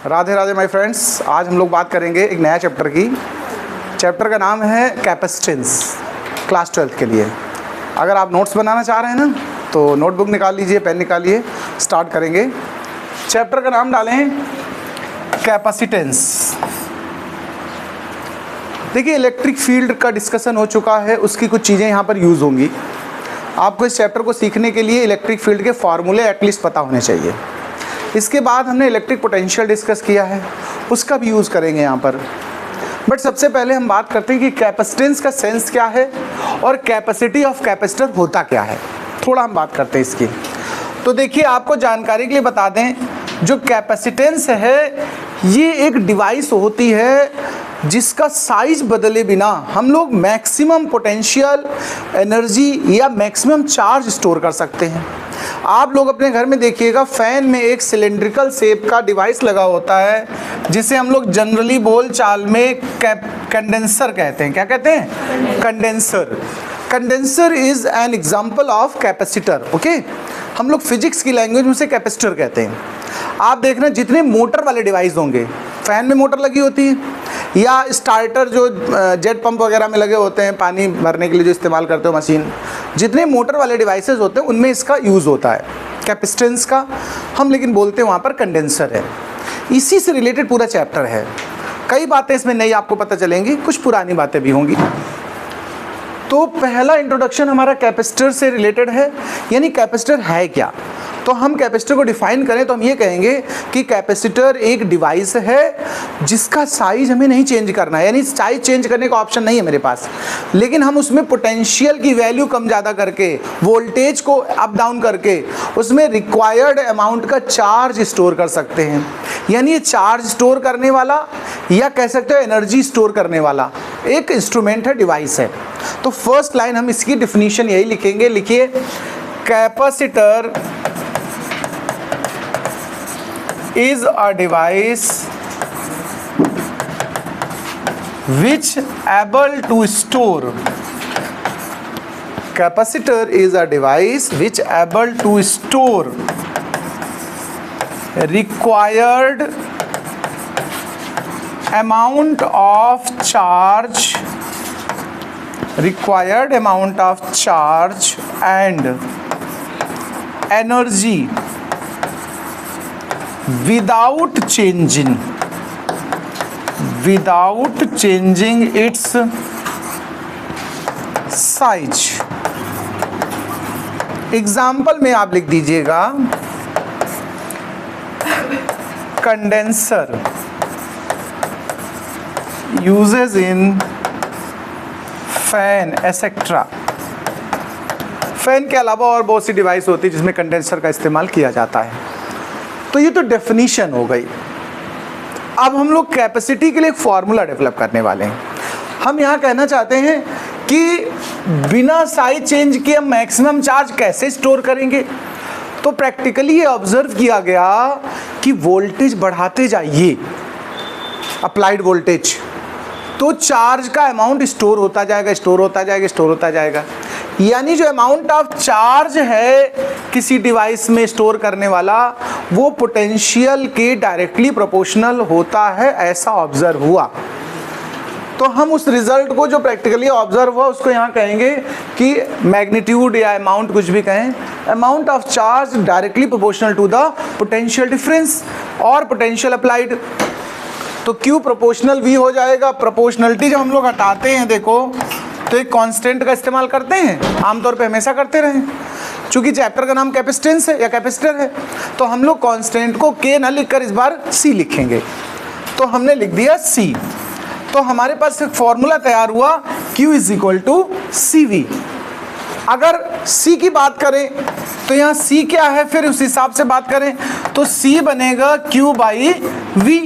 Radhe Radhe my friends. आज हम लोग बात करेंगे एक नया चैप्टर की। चैप्टर का नाम है कैपेसिटेंस, क्लास 12 के लिए। अगर आप नोट्स बनाना चाह रहे हैं ना तो नोटबुक निकाल लीजिए, पेन निकालिए, स्टार्ट करेंगे। चैप्टर का नाम डालें कैपेसिटेंस। देखिए, इलेक्ट्रिक फील्ड का डिस्कशन हो चुका है, उसकी कुछ चीज़ें यहाँ पर यूज़ होंगी। आपको इस चैप्टर को सीखने के लिए इलेक्ट्रिक फील्ड के फार्मूले एटलीस्ट पता होने चाहिए। इसके बाद हमने इलेक्ट्रिक पोटेंशियल डिस्कस किया है, उसका भी यूज़ करेंगे यहाँ पर। बट सबसे पहले हम बात करते हैं कि कैपेसिटेंस का सेंस क्या है और कैपेसिटी ऑफ कैपेसिटर होता क्या है। थोड़ा हम बात करते हैं इसकी। तो देखिए, आपको जानकारी के लिए बता दें, जो कैपेसिटेंस है ये एक डिवाइस होती है जिसका साइज बदले बिना हम लोग मैक्सिमम पोटेंशियल एनर्जी या मैक्सिमम चार्ज स्टोर कर सकते हैं। आप लोग अपने घर में देखिएगा, फैन में एक सिलेंड्रिकल शेप का डिवाइस लगा होता है जिसे हम लोग जनरली बोल चाल में कंडेंसर कहते हैं। क्या कहते हैं? Condenser. Condenser is an example of capacitor. Okay, हम लोग फिजिक्स की लैंग्वेज में उसे कैपेसिटर कहते हैं। आप देखना, जितने मोटर वाले डिवाइस होंगे, फैन में मोटर लगी होती है या स्टार्टर जो जेट पंप वगैरह में लगे होते हैं, पानी भरने के लिए जो इस्तेमाल करते हो मशीन, जितने मोटर वाले डिवाइसेस होते हैं उनमें इसका यूज़ होता है कैपेसिटेंस का। हम लेकिन बोलते हैं वहाँ पर कंडेंसर है। इसी से रिलेटेड पूरा चैप्टर है। कई बातें इसमें नई आपको पता चलेंगी, कुछ पुरानी बातें भी होंगी। तो पहला इंट्रोडक्शन हमारा कैपेसिटर से रिलेटेड है, यानी कैपेसिटर है क्या। तो हम कैपेसिटर को डिफाइन करें तो हम ये कहेंगे कि कैपेसिटर एक डिवाइस है जिसका साइज हमें नहीं चेंज करना है, यानी साइज चेंज करने का ऑप्शन नहीं है मेरे पास, लेकिन हम उसमें पोटेंशियल की वैल्यू कम ज़्यादा करके, वोल्टेज को अप डाउन करके उसमें रिक्वायर्ड अमाउंट का चार्ज स्टोर कर सकते हैं। यानी ये चार्ज स्टोर करने वाला या कह सकते हो एनर्जी स्टोर करने वाला एक इंस्ट्रूमेंट है, डिवाइस है। तो फर्स्ट लाइन हम इसकी डिफिनीशन यही लिखेंगे। लिखिए, capacitor is a device which able to store. Capacitor is a device which able to store required amount of charge, and energy without changing its size। Example में आप लिख दीजिएगा कंडेंसर यूजेस इन fan etcetera. Fan के अलावा और बहुत सी device होती है जिसमें कंडेंसर का इस्तेमाल किया जाता है। तो ये तो डेफिनीशन हो गई। अब हम लोग कैपेसिटी के लिए एक फॉर्मूला डेवलप करने वाले हैं। हम यहाँ कहना चाहते हैं कि बिना साइज चेंज किए हम मैक्सिमम चार्ज कैसे स्टोर करेंगे। तो प्रैक्टिकली ये ऑब्जर्व किया गया कि वोल्टेज बढ़ाते जाइए, अप्लाइड वोल्टेज, तो चार्ज का अमाउंट स्टोर होता जाएगा। यानी जो अमाउंट ऑफ चार्ज है किसी डिवाइस में स्टोर करने वाला, वो पोटेंशियल के डायरेक्टली प्रोपोर्शनल होता है, ऐसा ऑब्जर्व हुआ। तो हम उस रिजल्ट को जो प्रैक्टिकली ऑब्जर्व हुआ उसको यहाँ कहेंगे कि मैग्नीट्यूड या अमाउंट, कुछ भी कहें, amount of charge directly proportional to the potential difference और पोटेंशियल अप्लाइड। तो Q प्रोपोर्शनल V हो जाएगा। प्रोपोर्शनलिटी जब हम लोग हटाते हैं, देखो, तो एक कांस्टेंट का इस्तेमाल करते हैं, आमतौर पे हमेशा करते रहे। चूंकि चैप्टर का नाम कैपेसिटेंस है या कैपेसिटर है, तो हम लोग कांस्टेंट को K ना लिखकर इस बार C लिखेंगे। तो हमने लिख दिया C। तो हमारे पास एक फॉर्मूला तैयार हुआ, Q is equal to CV। अगर C की बात करें तो यहाँ C क्या है, फिर उस हिसाब से बात करें तो C बनेगा Q बाई V।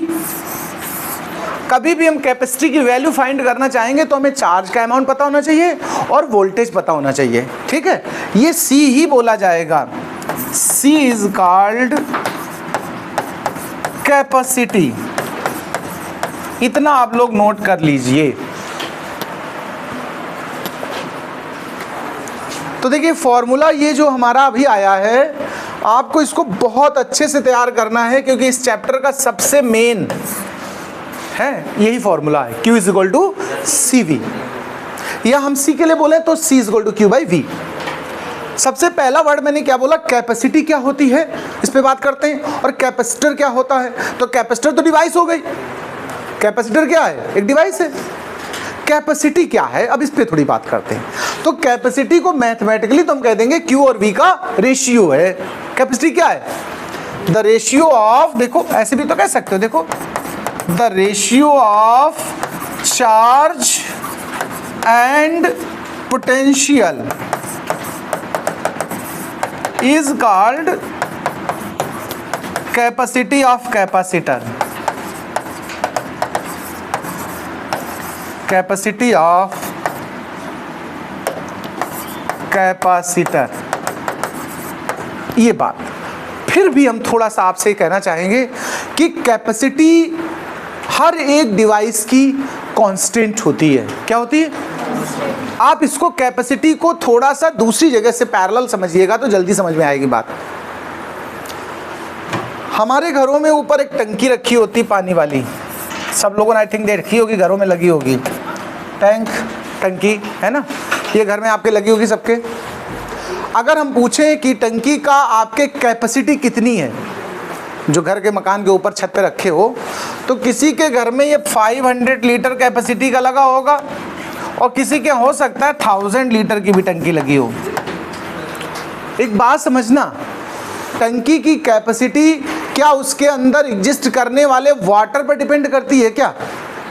कभी भी हम कैपेसिटी की वैल्यू फाइंड करना चाहेंगे तो हमें चार्ज का अमाउंट पता होना चाहिए और वोल्टेज पता होना चाहिए। ठीक है, ये C ही बोला जाएगा। C is called capacity. इतना आप लोग नोट कर लीजिए। तो देखिए, फॉर्मूला ये जो हमारा अभी आया है आपको इसको बहुत अच्छे से तैयार करना है, क्योंकि इस चैप्टर का सबसे मेन है यही फॉर्मूला है, Q is equal to C V, या हम C के लिए बोले तो C is equal to Q by V. सबसे पहला वर्ड मैंने क्या बोला, कैपेसिटी क्या होती है, इस पे बात करते हैं। और कैपेसिटर क्या होता है, तो कैपेसिटर तो डिवाइस हो गई, कैपेसिटर क्या है, एक डिवाइस है। कैपेसिटी क्या है, अब इस पे थोड़ी बात करते हैं। तो कैपेसिटी को मैथमेटिकली तो हम कह देंगे Q और V का रेशियो है। कैपेसिटी क्या है, द रेशियो ऑफ, देखो ऐसे भी तो कह सकते हो, देखो the ratio of charge and potential is called capacity of capacitor, capacity of capacitor। ये बात फिर भी हम थोड़ा सा आपसे कहना चाहेंगे कि कैपेसिटी हर एक डिवाइस की कांस्टेंट होती है। क्या होती है, आप इसको कैपेसिटी को थोड़ा सा दूसरी जगह से पैरेलल समझिएगा तो जल्दी समझ में आएगी बात। हमारे घरों में ऊपर एक टंकी रखी होती पानी वाली, सब लोगों ने आई थिंक देखी होगी, घरों में लगी होगी टंकी है ना, ये घर में आपके लगी होगी सबके। अगर हम पूछें कि टंकी का आपके कैपेसिटी कितनी है, जो घर के मकान के ऊपर छत पे रखे हो, तो किसी के घर में ये 500 लीटर कैपेसिटी का लगा होगा और किसी के हो सकता है 1000 लीटर की भी टंकी लगी हो। एक बात समझना, टंकी की कैपेसिटी क्या उसके अंदर एग्जिस्ट करने वाले वाटर पर डिपेंड करती है क्या?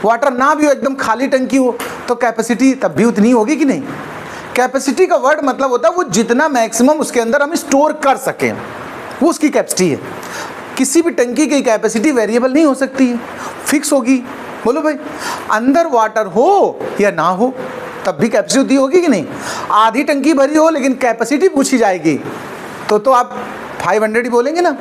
वाटर ना भी हो, एकदम खाली टंकी हो, तो कैपेसिटी तब भी उतनी होगी कि नहीं? कैपेसिटी का वर्ड मतलब होता है वो जितना मैक्सिमम उसके अंदर हम स्टोर कर सकें, वो उसकी कैपेसिटी है। किसी भी टंकी की कैपेसिटी वेरिएबल नहीं हो सकती है, फिक्स होगी। बोलो भाई, अंदर वाटर हो या ना हो तब भी कैपेसिटी होगी कि नहीं? आधी टंकी भरी हो लेकिन कैपेसिटी पूछी जाएगी तो आप 500 ही बोलेंगे ना।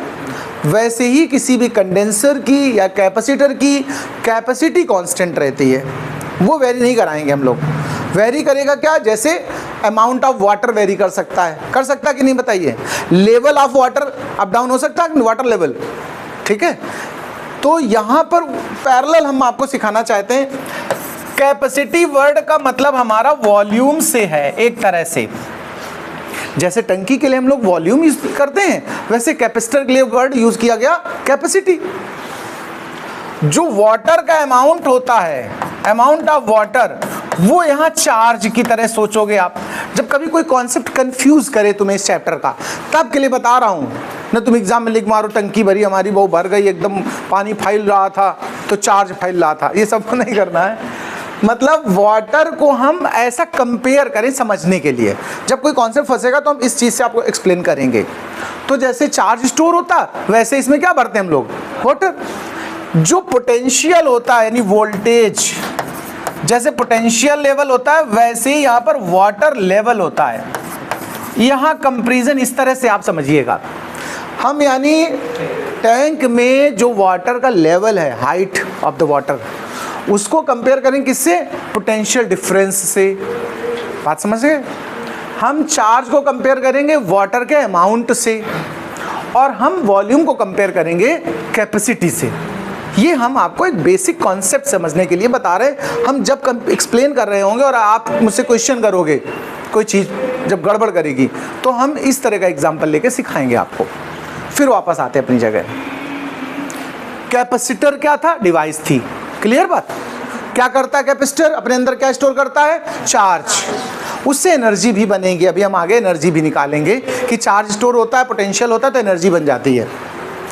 वैसे ही किसी भी कंडेंसर की या कैपेसिटर की कैपेसिटी कांस्टेंट रहती है, वो वेरी नहीं कराएंगे हम लोग। वेरी करेगा क्या? जैसे अमाउंट ऑफ वाटर वेरी कर सकता है कि नहीं बताइए? Level of water up down हो सकता है, वाटर लेवल, ठीक है। तो यहाँ पर पैरेलल हम आपको सिखाना चाहते हैं, कैपेसिटी वर्ड का मतलब हमारा वॉल्यूम से है एक तरह से। जैसे टंकी के लिए हम लोग वॉल्यूम यूज करते हैं, वैसे कैपेसिटर के लिए वर्ड यूज किया गया कैपेसिटी। जो वाटर का अमाउंट होता है, अमाउंट ऑफ वाटर, वो यहाँ चार्ज की तरह सोचोगे आप। जब कभी कोई कॉन्सेप्ट कंफ्यूज करे तुम्हें इस चैप्टर का, तब के लिए बता रहा हूँ ना। तुम एग्जाम में लिख मारो टंकी भरी हमारी, वो भर गई, एकदम पानी फैल रहा था तो चार्ज फैल रहा था, ये सबको नहीं करना है। मतलब वाटर को हम ऐसा कंपेयर करें समझने के लिए। जब कोई कॉन्सेप्ट फंसेगा तो हम इस चीज़ से आपको एक्सप्लेन करेंगे। तो जैसे चार्ज स्टोर होता, वैसे इसमें क्या भरते हैं हम लोग? वाटर। जो पोटेंशियल होता है यानी वोल्टेज, जैसे पोटेंशियल लेवल होता है वैसे ही यहाँ पर वाटर लेवल होता है। यहाँ कंपैरिजन इस तरह से आप समझिएगा, हम यानी टैंक में जो वाटर का लेवल है, हाइट ऑफ द वाटर, उसको कंपेयर करें किससे? पोटेंशियल डिफरेंस से। बात समझ गए? हम चार्ज को कंपेयर करेंगे वाटर के अमाउंट से, और हम वॉल्यूम को कंपेयर करेंगे कैपेसिटी से। ये हम आपको एक बेसिक कॉन्सेप्ट समझने के लिए बता रहे हैं। हम जब एक्सप्लेन कर रहे होंगे और आप मुझसे क्वेश्चन करोगे, कोई चीज़ जब गड़बड़ करेगी, तो हम इस तरह का एग्जाम्पल लेके सिखाएंगे आपको। फिर वापस आते अपनी जगह। कैपेसिटर क्या था? डिवाइस थी। क्लियर बात? क्या करता है कैपेसिटर? अपने अंदर क्या स्टोर करता है? चार्ज। उससे एनर्जी भी बनेगी, अभी हम आगे एनर्जी भी निकालेंगे कि चार्ज स्टोर होता है, पोटेंशियल होता है तो एनर्जी बन जाती है।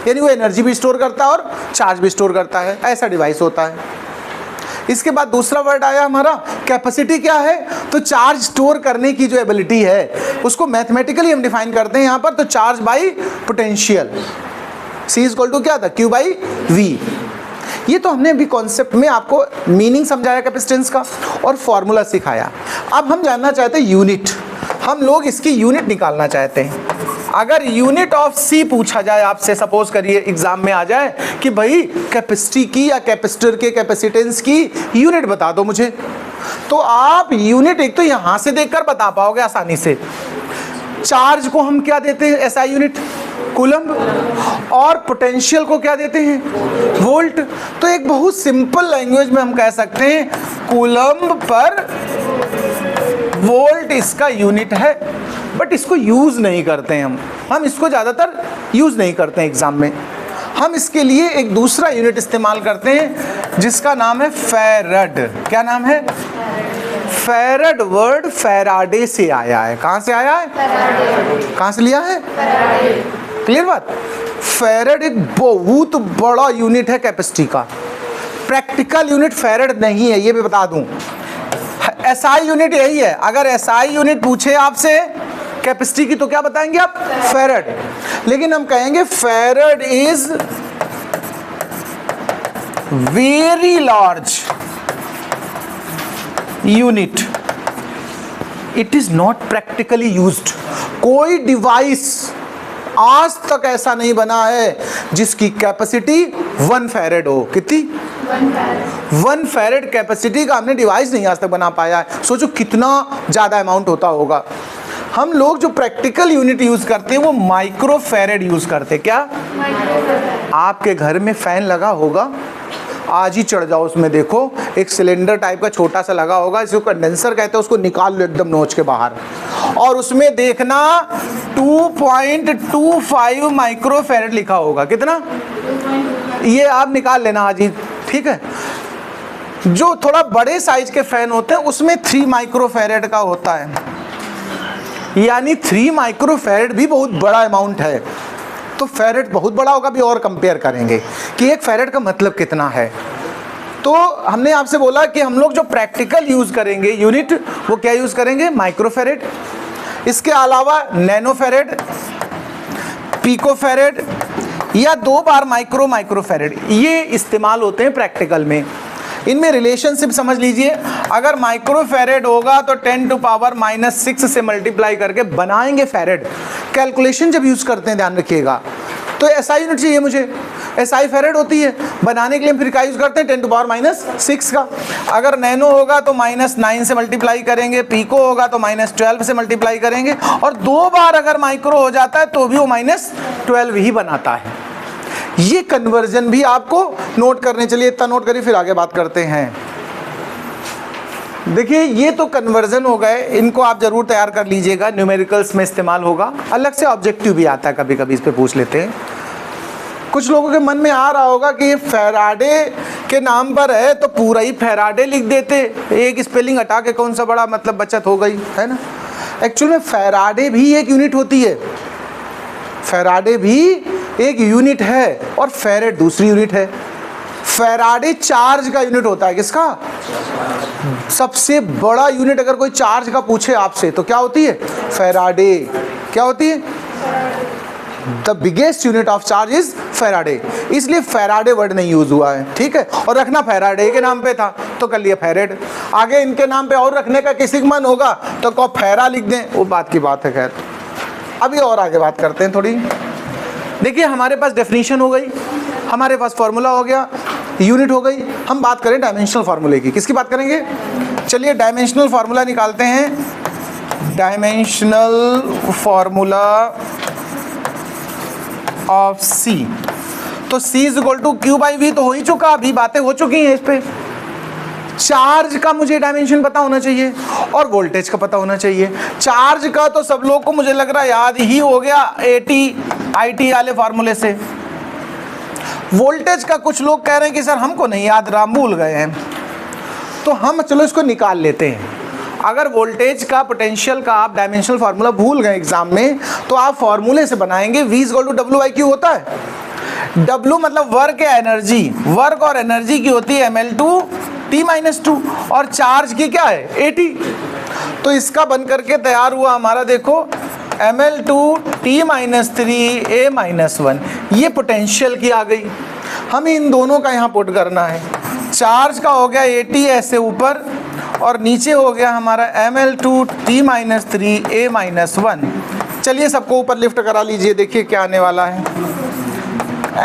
यानी वो एनर्जी भी स्टोर करता है और चार्ज भी स्टोर करता है, ऐसा डिवाइस होता है। इसके बाद दूसरा वर्ड आया हमारा कैपेसिटी। क्या है? तो चार्ज स्टोर करने की जो एबिलिटी है उसको मैथमेटिकली हम डिफाइन करते हैं यहाँ पर, तो charge by potential. C is equal to क्या था? Q by V। ये तो हमने अभी कॉन्सेप्ट में आपको मीनिंग समझाया कैपेसिटेंस का और फॉर्मूला सिखाया। अब हम जानना चाहते हैं यूनिट। हम लोग इसकी यूनिट निकालना चाहते हैं। अगर यूनिट ऑफ C पूछा जाए आपसे, सपोज करिए एग्जाम में आ जाए कि भाई कैपेसिटी की या कैपेसिटर के कैपेसिटेंस की यूनिट बता दो मुझे, तो आप यूनिट एक तो यहाँ से देखकर बता पाओगे आसानी से। चार्ज को हम क्या देते हैं? SI unit. कूलम्ब, और पोटेंशियल को क्या देते हैं, वोल्ट। तो एक बहुत सिंपल लैंग्वेज में हम कह सकते हैं कूलम्ब पर वोल्ट इसका यूनिट है। बट इसको यूज नहीं करते हैं हम इसको ज़्यादातर यूज नहीं करते हैं एग्जाम में। हम इसके लिए एक दूसरा यूनिट इस्तेमाल करते हैं जिसका नाम है फैरड। क्या नाम है? फैरड वर्ड फैराडे से आया है। कहाँ से आया है? कहाँ से लिया है? क्लियर बात? फैरड एक बहुत बड़ा यूनिट है कैपेसिटी का। प्रैक्टिकल यूनिट फैरड नहीं है, ये भी बता दूं। एसआई यूनिट यही है। अगर एसआई यूनिट पूछे आपसे कैपेसिटी की तो क्या बताएंगे आप? फैरड। लेकिन हम कहेंगे farad is very large unit, it is not practically used. कोई डिवाइस आज तक ऐसा नहीं बना है जिसकी कैपेसिटी 1 फैरड हो। कितनी? 1 फैरड कैपेसिटी का हमने डिवाइस नहीं आज तक बना पाया है। सोचो कितना ज़्यादा अमाउंट होता होगा। हम लोग जो प्रैक्टिकल यूनिट यूज़ करते हैं वो माइक्रो फैरड यूज़ करते हैं। क्या? आपके घर में फ़ैन लगा होगा, आज ही चढ़ जाओ उसमें, देखो एक सिलेंडर टाइप का छोटा सा लगा होगा, इसको कंडेंसर कहते हैं, उसको निकाल लो एकदम नोच के बाहर, और उसमें देखना 2.25 माइक्रो फैरड लिखा होगा। कितना? ये आप निकाल लेना आज ही, ठीक है। जो थोड़ा बड़े साइज के फैन होते हैं उसमें 3 माइक्रो फैरड का होता है, यानी 3 माइक्रो फैरड भी बहुत बड़ा अमाउंट है। तो फैरड बहुत बड़ा होगा भी, और कंपेयर करेंगे कि एक फैरड का मतलब कितना है। तो हमने आपसे बोला कि हम लोग जो प्रैक्टिकल यूज़ करेंगे यूनिट वो क्या यूज़ करेंगे? Micro farad. इसके अलावा नैनो फैरड, पिको फैरड या 2 बार माइक्रो फैरड, ये इस्तेमाल होते हैं प्रैक्टिकल में। इनमें रिलेशनशिप समझ लीजिए। अगर माइक्रो फैरड होगा तो 10⁻⁻6 से मल्टीप्लाई करके बनाएंगे फैरड। कैलकुलेशन जब यूज़ करते हैं ध्यान रखिएगा। तो एसआई यूनिट चाहिए मुझे, एसआई फैरड होती है। बनाने के लिए हम फिर क्या यूज़ करते हैं? 10⁻⁻6 का। अगर नैनो होगा तो -9 से मल्टीप्लाई करेंगे, पिको होगा तो -12 से मल्टीप्लाई करेंगे, और 2 बार अगर माइक्रो हो जाता है तो भी वो -12 ही बनाता है। ये कन्वर्जन भी आपको नोट करने, चलिए इतना नोट करिए फिर आगे बात करते हैं। देखिए ये तो कन्वर्जन हो गए, इनको आप जरूर तैयार कर लीजिएगा, न्यूमेरिकल्स में इस्तेमाल होगा। अलग से ऑब्जेक्टिव भी आता है, कभी कभी इस पे पूछ लेते हैं। कुछ लोगों के मन में आ रहा होगा कि ये फैराडे के नाम पर है तो पूरा ही फैराडे लिख देते, एक स्पेलिंग हटा के कौन सा बड़ा मतलब बचत हो गई, है ना। एक्चुअल में फैराडे भी एक यूनिट होती है, फैराडे भी एक यूनिट है और फैरेड दूसरी यूनिट है। फैराडे चार्ज का यूनिट होता है। किसका? सबसे बड़ा यूनिट अगर कोई चार्ज का पूछे आपसे तो क्या होती है? फैराडे। क्या होती है? The biggest unit of charge is Faraday. इसलिए फैराडे वर्ड नहीं यूज हुआ है, ठीक है। और रखना फैराडे के नाम पे था तो कर लिया फैरेड। आगे इनके नाम पे और रखने का किसी का मन होगा तो को फैरा लिख दें, वो बात की बात है। खैर अभी और आगे बात करते हैं थोड़ी। देखिए हमारे पास डेफिनेशन हो गई, हमारे पास फॉर्मूला हो गया, यूनिट हो गई। हम बात करें डायमेंशनल फार्मूले की। किसकी बात करेंगे? चलिए डायमेंशनल फार्मूला निकालते हैं। डायमेंशनल फार्मूला ऑफ C, तो C is equal to Q/V तो हो ही चुका, अभी बातें हो चुकी हैं इस पे। चार्ज का मुझे डायमेंशन पता होना चाहिए और वोल्टेज का पता होना चाहिए। चार्ज का तो सब लोग को मुझे लग रहा है याद ही हो गया AT/IT वाले फार्मूले से। वोल्टेज का कुछ लोग कह रहे हैं कि सर हमको नहीं याद रहा, भूल गए हैं, तो हम चलो इसको निकाल लेते हैं। अगर वोल्टेज का पोटेंशियल का आप डायमेंशनल फार्मूला भूल गए एग्जाम में तो आप फार्मूले से बनाएंगे। V is equal to W/Q होता है। W मतलब वर्क या एनर्जी, वर्क और एनर्जी की होती है mL/T-2 और चार्ज की क्या है? AT। तो इसका बन करके तैयार हुआ हमारा, देखो mL/T-3A-1, ये पोटेंशियल की आ गई। हमें इन दोनों का यहाँ पुट करना है। चार्ज का हो गया AT ऐसे ऊपर और नीचे हो गया हमारा mL/T-3A-1। चलिए सबको ऊपर लिफ्ट करा लीजिए, देखिए क्या आने वाला है।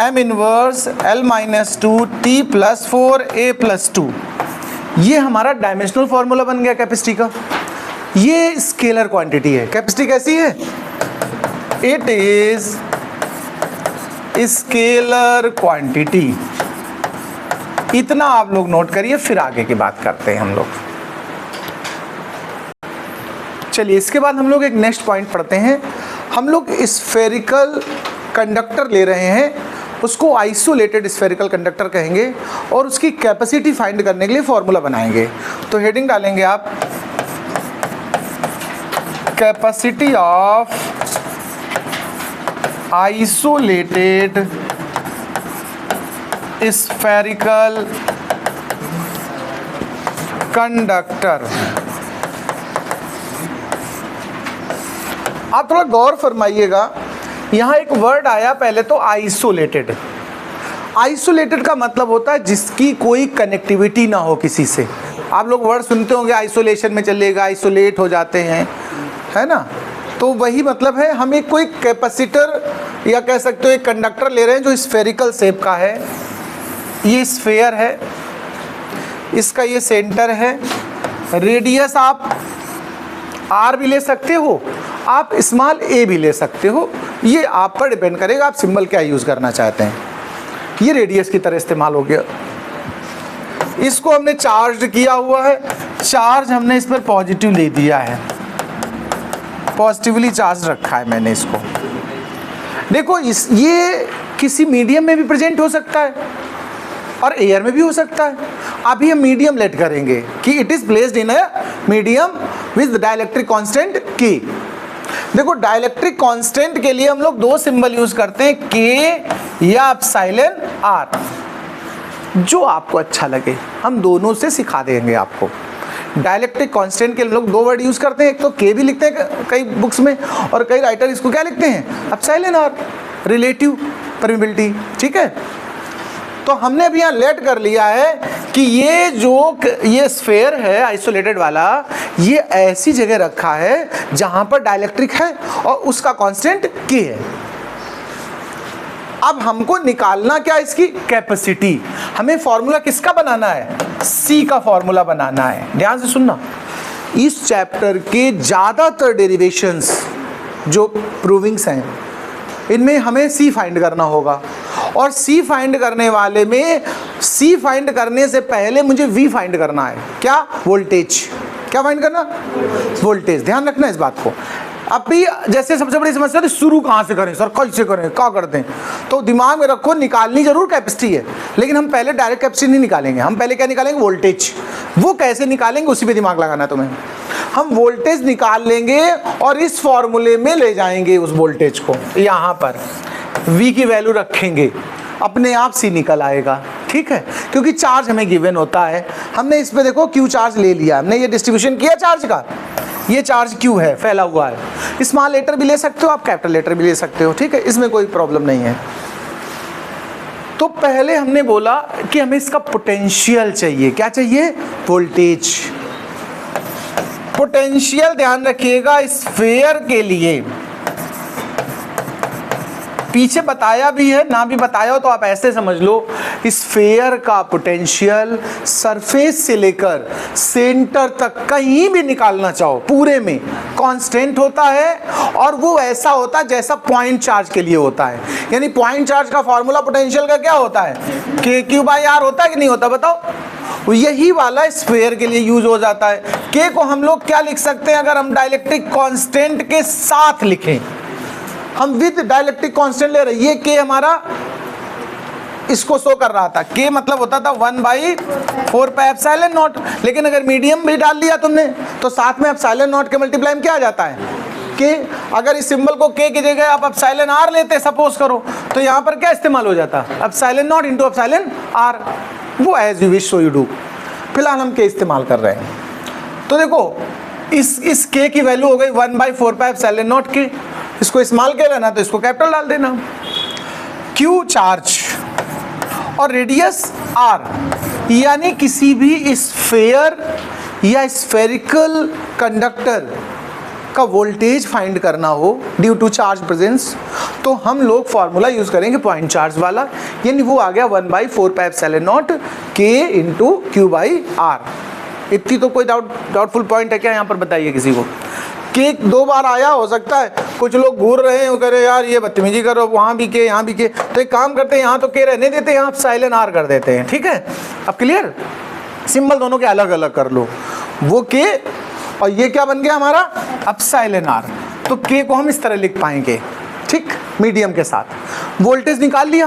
M इनवर्स L-2T+4A+2, ये हमारा डायमेंशनल फार्मूला बन गया कैपेसिटी का। ये स्केलर क्वांटिटी है। कैपेसिटी कैसी है? It is scalar quantity. इतना आप लोग नोट करिए, फिर आगे की बात करते हैं हम लोग। चलिए इसके बाद हम लोग एक नेक्स्ट पॉइंट पढ़ते हैं। हम लोग स्फेरिकल कंडक्टर ले रहे हैं, उसको आइसोलेटेड स्फेरिकल कंडक्टर कहेंगे और उसकी कैपेसिटी फाइंड करने के लिए फॉर्मूला बनाएंगे। तो हेडिंग डालेंगे आप capacity of isolated spherical conductor. आप थोड़ा गौर फरमाइएगा, यहाँ एक वर्ड आया पहले तो आइसोलेटेड। आइसोलेटेड का मतलब होता है जिसकी कोई कनेक्टिविटी ना हो किसी से। आप लोग वर्ड सुनते होंगे आइसोलेशन में चलेगा, आइसोलेट हो जाते हैं, है ना। तो वही मतलब है, हम एक कोई कैपेसिटर या कह सकते हो एक कंडक्टर ले रहे हैं जो स्फेरिकल शेप का है। ये स्फेयर है, इसका ये सेंटर है, रेडियस आप आर भी ले सकते हो, आप स्मॉल ए भी ले सकते हो, ये आप पर डिपेंड करेगा आप सिंबल क्या यूज़ करना चाहते हैं। ये रेडियस की तरह इस्तेमाल हो गया। इसको हमने चार्ज किया हुआ है, चार्ज हमने इस पर पॉजिटिव ले दिया है, पॉजिटिवली चार्ज रखा है मैंने इसको। देखो ये किसी मीडियम में भी प्रेजेंट हो सकता है और एयर में भी हो सकता है। अभी हम मीडियम लेट करेंगे कि it is placed in a medium with dielectric constant के। देखो डाइलेक्ट्रिक कांस्टेंट के लिए हम लोग दो सिंबल यूज करते हैं, के या एप्सिलॉन आर, जो आपको अच्छा लगे हम दोनों से सिखा देंगे आपको। डाइलेक्ट्रिक कांस्टेंट के लोग दो वर्ड यूज करते हैं, एक तो के भी लिखते हैं कई बुक्स में और कई राइटर इसको क्या लिखते हैं, एप्सिलॉन आर, रिलेटिव परमिबिलिटी। ठीक है, तो हमने अभी यहाँ लेट कर लिया है कि ये स्फेयर है आइसोलेटेड वाला, ये ऐसी जगह रखा है जहां पर डाइलेक्ट्रिक है और उसका कांस्टेंट के है। अब हमको निकालना क्या, इसकी कैपेसिटी। हमें फॉर्मूला किसका बनाना है, सी का फॉर्मूला बनाना है। ध्यान से सुनना, इस चैप्टर के ज्यादातर डेरिवेशंस जो प्रूविंग्स हैं इनमें हमें सी फाइंड करना होगा, और सी फाइंड करने वाले में सी फाइंड करने से पहले मुझे वी फाइंड करना है। क्या, वोल्टेज। क्या फाइंड करना, वोल्टेज। ध्यान रखना इस बात को। अभी जैसे सबसे बड़ी समस्या थी शुरू कहाँ से करें सर, कैसे करें, क्या करते हैं, तो दिमाग में रखो निकालनी जरूर कैपेसिटी है, लेकिन हम पहले डायरेक्ट कैपेसिटी नहीं निकालेंगे, हम पहले क्या निकालेंगे, वोल्टेज। वो कैसे निकालेंगे उसी पे दिमाग लगाना है तुम्हें। हम वोल्टेज निकाल लेंगे और इस फॉर्मूले में ले जाएंगे उस वोल्टेज को, यहाँ पर V की वैल्यू रखेंगे, अपने आप सी निकल आएगा। ठीक है, क्योंकि चार्ज हमें गिवन होता है। हमने इस पे देखो Q चार्ज ले लिया, हमने ये डिस्ट्रीब्यूशन किया चार्ज का, ये चार्ज Q है, फैला हुआ है। स्मॉल लेटर भी ले सकते हो आप, कैपिटल लेटर भी ले सकते हो। ठीक है, इसमें कोई प्रॉब्लम नहीं है। तो पहले हमने बोला कि हमें इसका पोटेंशियल चाहिए। क्या चाहिए, वोल्टेज। पोटेंशियल ध्यान रखिएगा स्फेयर के लिए, पीछे बताया भी है, ना भी बताया हो तो आप ऐसे समझ लो, स्फेयर का पोटेंशियल सरफेस से लेकर सेंटर तक कहीं भी निकालना चाहो पूरे में कांस्टेंट होता है, और वो ऐसा होता है जैसा पॉइंट चार्ज के लिए होता है। यानी पॉइंट चार्ज का फॉर्मूला पोटेंशियल का क्या होता है, के क्यू बाई आर होता है कि नहीं होता, बताओ। यही वाला स्फेयर के लिए यूज हो जाता है। के को हम लोग क्या लिख सकते हैं, अगर हम डाइलेक्ट्रिक कांस्टेंट के साथ लिखें, हम विद डाइलेक्ट्रिक कांस्टेंट ले रहे, ये के हमारा इसको शो कर रहा था। के मतलब होता था 1/4 पाई एप्सिलॉन नॉट, लेकिन अगर मीडियम भी डाल दिया तुमने तो साथ में एप्सिलॉन नॉट के मल्टीप्लाई में क्या आ जाता है, के। अगर इस सिंबल को के की जगह आप एप्सिलॉन आर लेते सपोज करो, तो यहाँ पर क्या इस्तेमाल हो जाता, epsilon not into epsilon R. वो as you wish so you do. फिलहाल हम के इस्तेमाल कर रहे हैं। तो देखो इस के की वैल्यू हो गई 1/4 पाई एप्सिलॉन नॉट के। इसको स्मॉल के लेना तो इसको कैपिटल डाल देना। क्यू चार्ज और रेडियस आर, यानी किसी भी स्फेयर या स्फेरिकल कंडक्टर का वोल्टेज फाइंड करना हो ड्यू टू चार्ज प्रेजेंस, तो हम लोग फॉर्मूला यूज करेंगे पॉइंट चार्ज वाला, यानी वो आ गया 1/4 पाई एप्सिलॉन नॉट के इंटू क्यू बाई आर। इतनी तो कोई डाउटफुल पॉइंट है क्या यहाँ पर, बताइए किसी को। के 2 बार आया हो सकता है, कुछ लोग घूर रहे हैं, वो कह रहे यार ये बदतमीजी करो, वहाँ भी के यहाँ भी के, तो एक काम करते हैं यहाँ तो के रहने देते हैं, यहाँ साइलेंट आर कर देते हैं, ठीक है। अब क्लियर, सिंबल दोनों के अलग अलग कर लो, वो के और ये क्या बन गया हमारा एप्सिलॉन आर। तो के को हम इस तरह लिख पाएंगे, ठीक, मीडियम के साथ। वोल्टेज निकाल लिया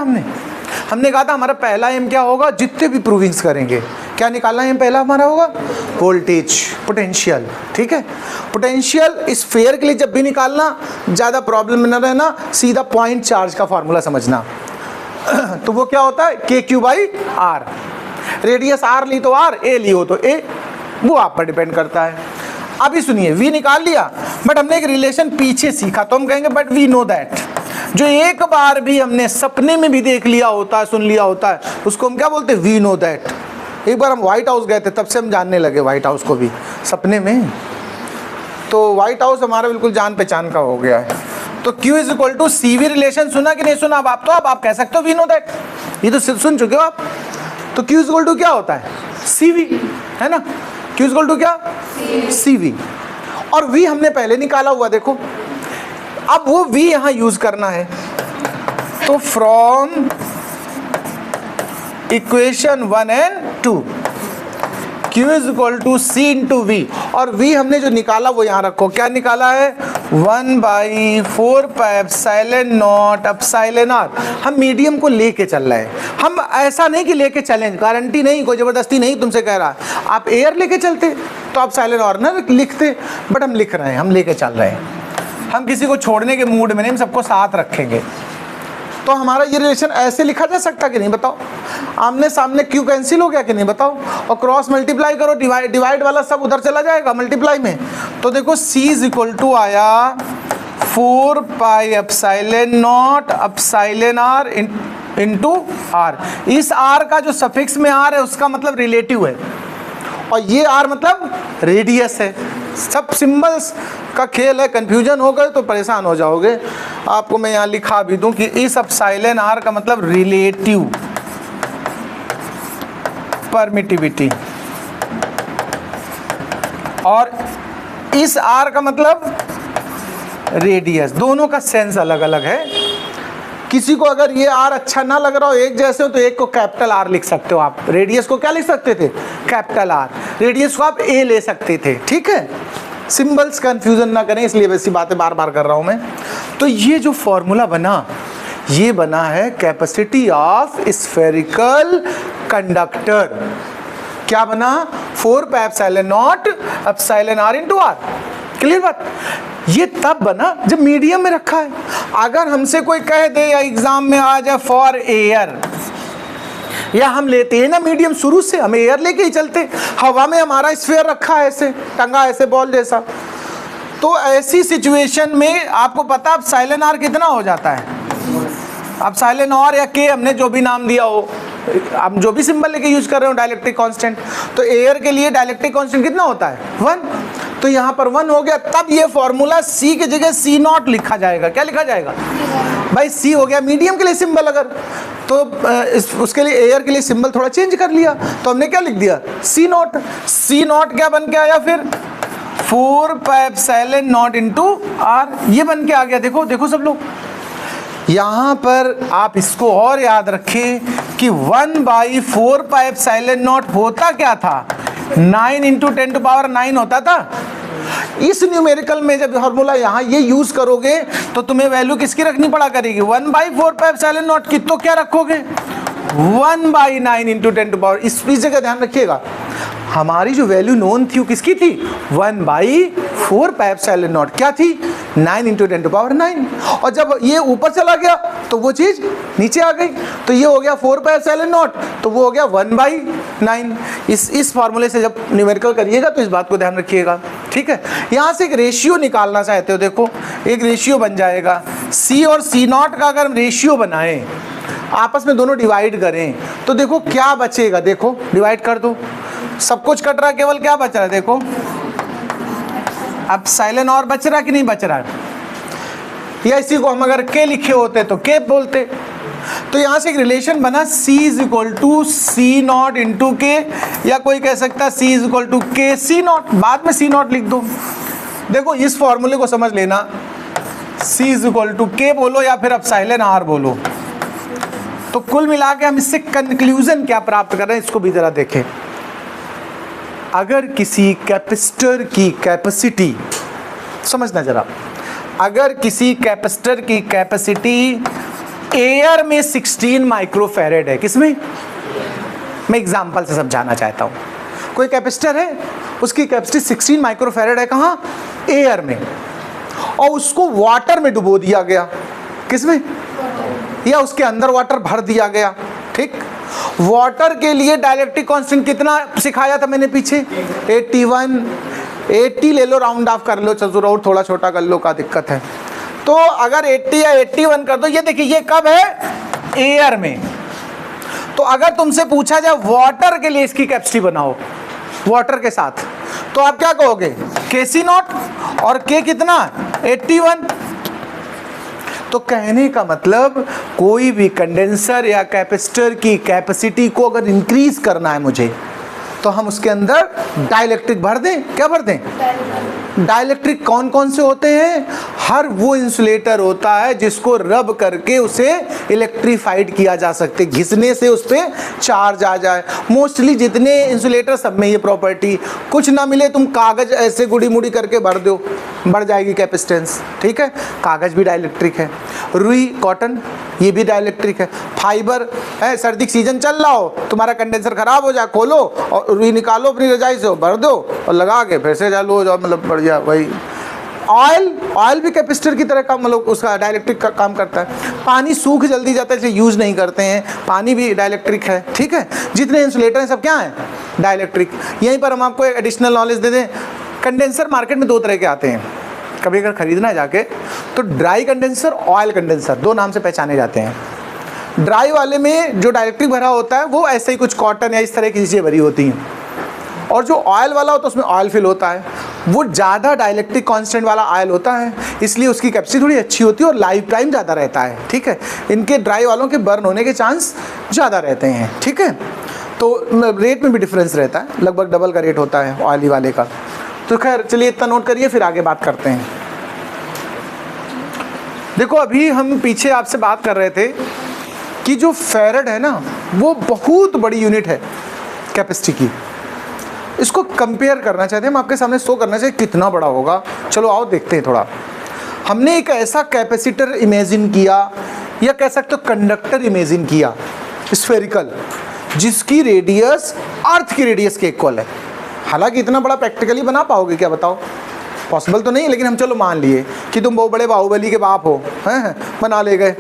हमने कहा था हमारा पहला एम क्या होगा, जितने भी प्रूविंग्स करेंगे क्या निकालना है, पहला हमारा होगा वोल्टेज, पोटेंशियल, ठीक है। पोटेंशियल इस फेयर के लिए जब भी निकालना ज़्यादा प्रॉब्लम न रहना, सीधा पॉइंट चार्ज का फॉर्मूला समझना। तो वो क्या होता है, K Q by R, radius R ली तो आर, ए ली हो तो ए, वो आप पर डिपेंड करता है। अभी सुनिए, वी निकाल लिया, बट हमने एक रिलेशन पीछे सीखा, तो हम कहेंगे बट वी नो दैट, जो एक बार भी हमने सपने में भी देख लिया होता है, सुन लिया होता है, उसको हम क्या बोलते हैं, वी नो दैट। एक बार हम व्हाइट हाउस गए थे, तब से हम जानने लगे व्हाइट हाउस को भी सपने में, तो व्हाइट हाउस हमारा बिल्कुल जान पहचान का हो गया है। तो Q is equal to C V relation, सुना कि नहीं सुना? अब आप तो आप कह सकते हो वी नो दैट, ये तो सुन चुके हो आप। तो Q इज इक्वल टू क्या होता है, सी वी, है ना। Q इज इक्वल टू क्या, सी वी, और V हमने पहले निकाला हुआ, देखो अब वो V यहाँ यूज करना है। तो from equation 1 and 2 Q is equal to C into V, और V हमने जो निकाला वो यहाँ रखो, क्या निकाला है, 1/4 pi epsilon naught epsilon R. हम मीडियम को लेके चल रहे हैं, हम ऐसा नहीं कि लेके चलें, गारंटी नहीं, कोई ज़बरदस्ती नहीं तुमसे कह रहा। आप एयर लेके चलते तो आप एप्सिलॉन आर ना लिखते, बट हम लिख रहे हैं, हम लेके चल रहे हैं, हम किसी को छोड़ने के मूड में नहीं, हम सबको साथ रखेंगे। तो हमारा ये रिलेशन ऐसे लिखा जा सकता कि नहीं, बताओ। आमने सामने क्यू कैंसिल हो गया कि नहीं, बताओ। और क्रॉस मल्टीप्लाई करो, डिवाइड वाला सब उधर चला जाएगा मल्टीप्लाई में। तो देखो C इज इक्वल टू आया 4 pi epsilon naught epsilon R into R. इस आर का जो सफिक्स में आर है उसका मतलब रिलेटिव है, और ये आर मतलब रेडियस है। सब सिंबल्स का खेल है, कंफ्यूजन हो गए तो परेशान हो जाओगे। आपको मैं यहाँ लिखा भी दूं कि इस एप्सिलॉन आर का मतलब रिलेटिव परमिटिविटी, और इस आर का मतलब रेडियस। दोनों का सेंस अलग अलग है। किसी को अगर ये आर अच्छा ना लग रहा हो, एक जैसे हो, तो एक को कैपिटल आर लिख सकते हो आप। रेडियस को क्या लिख सकते थे, कैपिटल आर। रेडियस को आप ए ले सकते थे, ठीक है। सिंबल्स कंफ्यूजन ना करें, इसलिए वैसी बातें बार बार कर रहा हूं मैं। तो ये जो फॉर्मूला बना, ये बना है कैपेसिटी ऑफ स्फेरिकल कंडक्टर। क्या बना, 4 pi epsilon naught epsilon R into R. Clear बात। ये तब बना जब मीडियम में रखा है। अगर हमसे कोई कह दे या एग्जाम में आ जाए फॉर एयर, या हम लेते हैं ना मीडियम शुरू से, हम एयर लेके ही चलते, हवा में हमारा स्फीयर रखा है ऐसे टंगा, ऐसे बॉल जैसा। तो ऐसी सिचुएशन में आपको पता अब एप्सिलॉन आर कितना हो जाता है। अब एप्सिलॉन आर या के हमने जो भी नाम दिया हो, आप जो भी सिंबल लेके यूज कर रहे हो, डाइलेक्ट्रिक कांस्टेंट, तो एयर के लिए डाइलेक्ट्रिक कांस्टेंट कितना होता है, 1। तो यहाँ पर 1 हो गया, तब ये फॉर्मूला C की जगह C0 लिखा जाएगा। क्या लिखा जाएगा भाई, C हो गया मीडियम के लिए सिंबल। अगर तो उसके लिए एयर के लिए सिंबल थोड़ा चेंज कर लिया, तो हमने क्या लिख दिया, C0। C0 क्या बन के आया फिर, 4 pi epsilon not into R. ये बन के आ गया। देखो देखो सब लोग, यहाँ पर आप इसको और याद रखें कि 1/4 पाई एप्सिलॉन नॉट होता क्या था, 9 × 10⁹ होता था। इस न्यूमेरिकल में जब फॉर्मूला यहाँ ये यूज करोगे तो तुम्हें वैल्यू किसकी रखनी पड़ा करेगी, 1/4 पाई एप्सिलॉन नॉट की। तो क्या रखोगे, 1/9 × 10⁻। इस जगह ध्यान रखिएगा, हमारी जो वैल्यू नोन थी वो किसकी थी, 1/4 पाई एप्सिलॉन नॉट। क्या थी, 9 × 10⁹। और जब ये ऊपर चला गया तो वो चीज़ नीचे आ गई, तो ये हो गया 4 पाई एप्सिलॉन नॉट, तो वो हो गया 1/9। इस फार्मूले से जब न्यूमेरिकल करिएगा तो इस बात को ध्यान रखिएगा, ठीक है। यहाँ से एक रेशियो निकालना चाहते हो, देखो एक रेशियो बन जाएगा। C और C0 का अगर हम रेशियो बनाएं, आपस में दोनों डिवाइड करें, तो देखो क्या बचेगा। देखो डिवाइड कर दो, सब कुछ कट रहा, केवल क्या बच रहा है, देखो अब एप्सिलॉन और बच रहा कि नहीं बच रहा है। या इसी को हम अगर के लिखे होते तो के बोलते। तो यहाँ से एक रिलेशन बना, C is equal to C0 into K, या कोई कह सकता है C इज इक्वल टू के C0, बाद में C0 लिख दो। देखो इस फॉर्मूले को समझ लेना, C is equal to K बोलो या फिर एप्सिलॉन R बोलो। तो कुल मिला के हम इससे कंक्लूजन क्या प्राप्त कर रहे हैं, इसको भी जरा देखें। अगर किसी कैपेसिटर की कैपेसिटी, समझना जरा, अगर किसी कैपेसिटर की कैपेसिटी एयर में 16 माइक्रोफैरेड है, किसमें, मैं एग्जांपल से समझाना चाहता हूँ। कोई कैपेसिटर है, उसकी कैपेसिटी 16 माइक्रोफैरेड है, कहाँ, एयर में, और उसको वाटर में डुबो दिया गया, किसमें, या उसके अंदर वाटर भर दिया गया, ठीक। वाटर के लिए डाइलेक्ट्रिक कांस्टेंट कितना सिखाया था मैंने पीछे, 81, 80 ले लो, राउंड ऑफ कर लो, चलो और थोड़ा छोटा कर लो, का दिक्कत है। तो अगर 80 या 81 कर दो, ये देखिए ये कब है, एयर में। तो अगर तुमसे पूछा जाए वाटर के लिए इसकी कैपेसिटी बनाओ, वाटर के साथ, तो आप क्या कहोगे, KC0, और K कितना, 81। तो कहने का मतलब कोई भी कंडेंसर या कैपेसिटर की कैपेसिटी को अगर इंक्रीज करना है मुझे, तो हम उसके अंदर डाइलेक्ट्रिक भर दें, क्या भर दें, डाइलेक्ट्रिक कौन कौन से होते हैं, हर वो इंसुलेटर होता है जिसको रब करके उसे इलेक्ट्रीफाइड किया जा सकते, घिसने से उस पर चार्ज आ जाए। मोस्टली जितने इंसुलेटर सब में ये प्रॉपर्टी, कुछ ना मिले तुम कागज ऐसे गुड़ी मुड़ी करके भर दो, बढ़ जाएगी कैपेसिटेंस, ठीक है। कागज भी डाइलेक्ट्रिक है, रुई कॉटन ये भी डाइलेक्ट्रिक है, फाइबर है, सर्दी का सीजन चल रहा हो, तुम्हारा कंडेंसर खराब हो जाए, खोलो और रुई निकालो अपनी रजाई से, भर दो और लगा के फिर से चालू हो जाओ, मतलब बढ़िया। वही ऑयल भी कैपेसिटर की तरह का, मतलब उसका डाइलेक्ट्रिक का काम करता है। पानी सूख जल्दी जाता है इसलिए यूज़ नहीं करते हैं, पानी भी डाइलेक्ट्रिक है, ठीक है। जितने इंसुलेटर हैं सब क्या हैं, डाइलेक्ट्रिक। यहीं पर हम आपको एक एडिशनल नॉलेज दे दें, कंडेंसर मार्केट में 2 तरह के आते हैं, कभी अगर खरीदना है जाके तो ड्राई कंडेंसर, ऑयल कंडेंसर, 2 नाम से पहचाने जाते हैं। ड्राई वाले में जो डाइलेक्ट्रिक भरा होता है वो ऐसे ही कुछ कॉटन या इस तरह की चीज़ें भरी होती हैं, और जो ऑयल वाला होता है उसमें ऑयल फिल होता है, वो ज़्यादा डाइलेक्ट्रिक कांस्टेंट वाला ऑयल होता है, इसलिए उसकी कैपेसिटी थोड़ी अच्छी होती है और लाइफ टाइम ज़्यादा रहता है, ठीक है। इनके ड्राई वालों के बर्न होने के चांस ज़्यादा रहते हैं, ठीक है। तो रेट में भी डिफरेंस रहता है, लगभग डबल का रेट होता है ऑयली वाले का। तो खैर चलिए इतना नोट करिए, फिर आगे बात करते हैं। देखो अभी हम पीछे आपसे बात कर रहे थे कि जो फैरेड है ना, वो बहुत बड़ी यूनिट है कैपेसिटी की। इसको कंपेयर करना चाहते हैं, हम आपके सामने शो करना चाहिए कितना बड़ा होगा। चलो आओ देखते हैं थोड़ा। हमने एक ऐसा कैपेसिटर इमेजिन किया, या कह सकते हो कंडक्टर इमेजिन किया, स्फेरिकल, जिसकी रेडियस अर्थ की रेडियस के इक्वल है। हालांकि इतना बड़ा प्रैक्टिकली बना पाओगे क्या, बताओ, पॉसिबल तो नहीं है, लेकिन हम चलो मान लिए कि तुम बहुत बड़े बाहुबली के बाप हो, हैं, बना ले गए।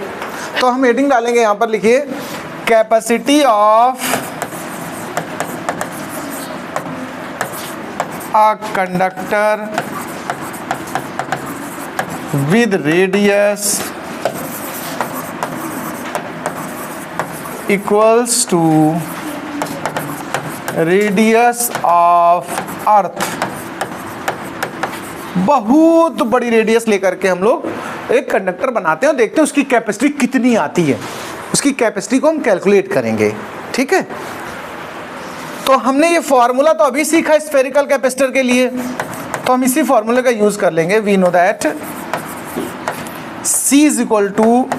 तो हम हेडिंग डालेंगे यहाँ पर, लिखिए capacity of a conductor with radius equals to radius of earth. बहुत बड़ी रेडियस लेकर के हम लोग एक कंडक्टर बनाते हैं और देखते हैं उसकी कैपेसिटी कितनी आती है, उसकी कैपेसिटी को हम कैलकुलेट करेंगे, ठीक है। तो हमने ये फॉर्मूला तो अभी सीखा स्फेरिकल कैपेसिटर के लिए, तो हम इसी फॉर्मूले का यूज कर लेंगे। We know that C is equal to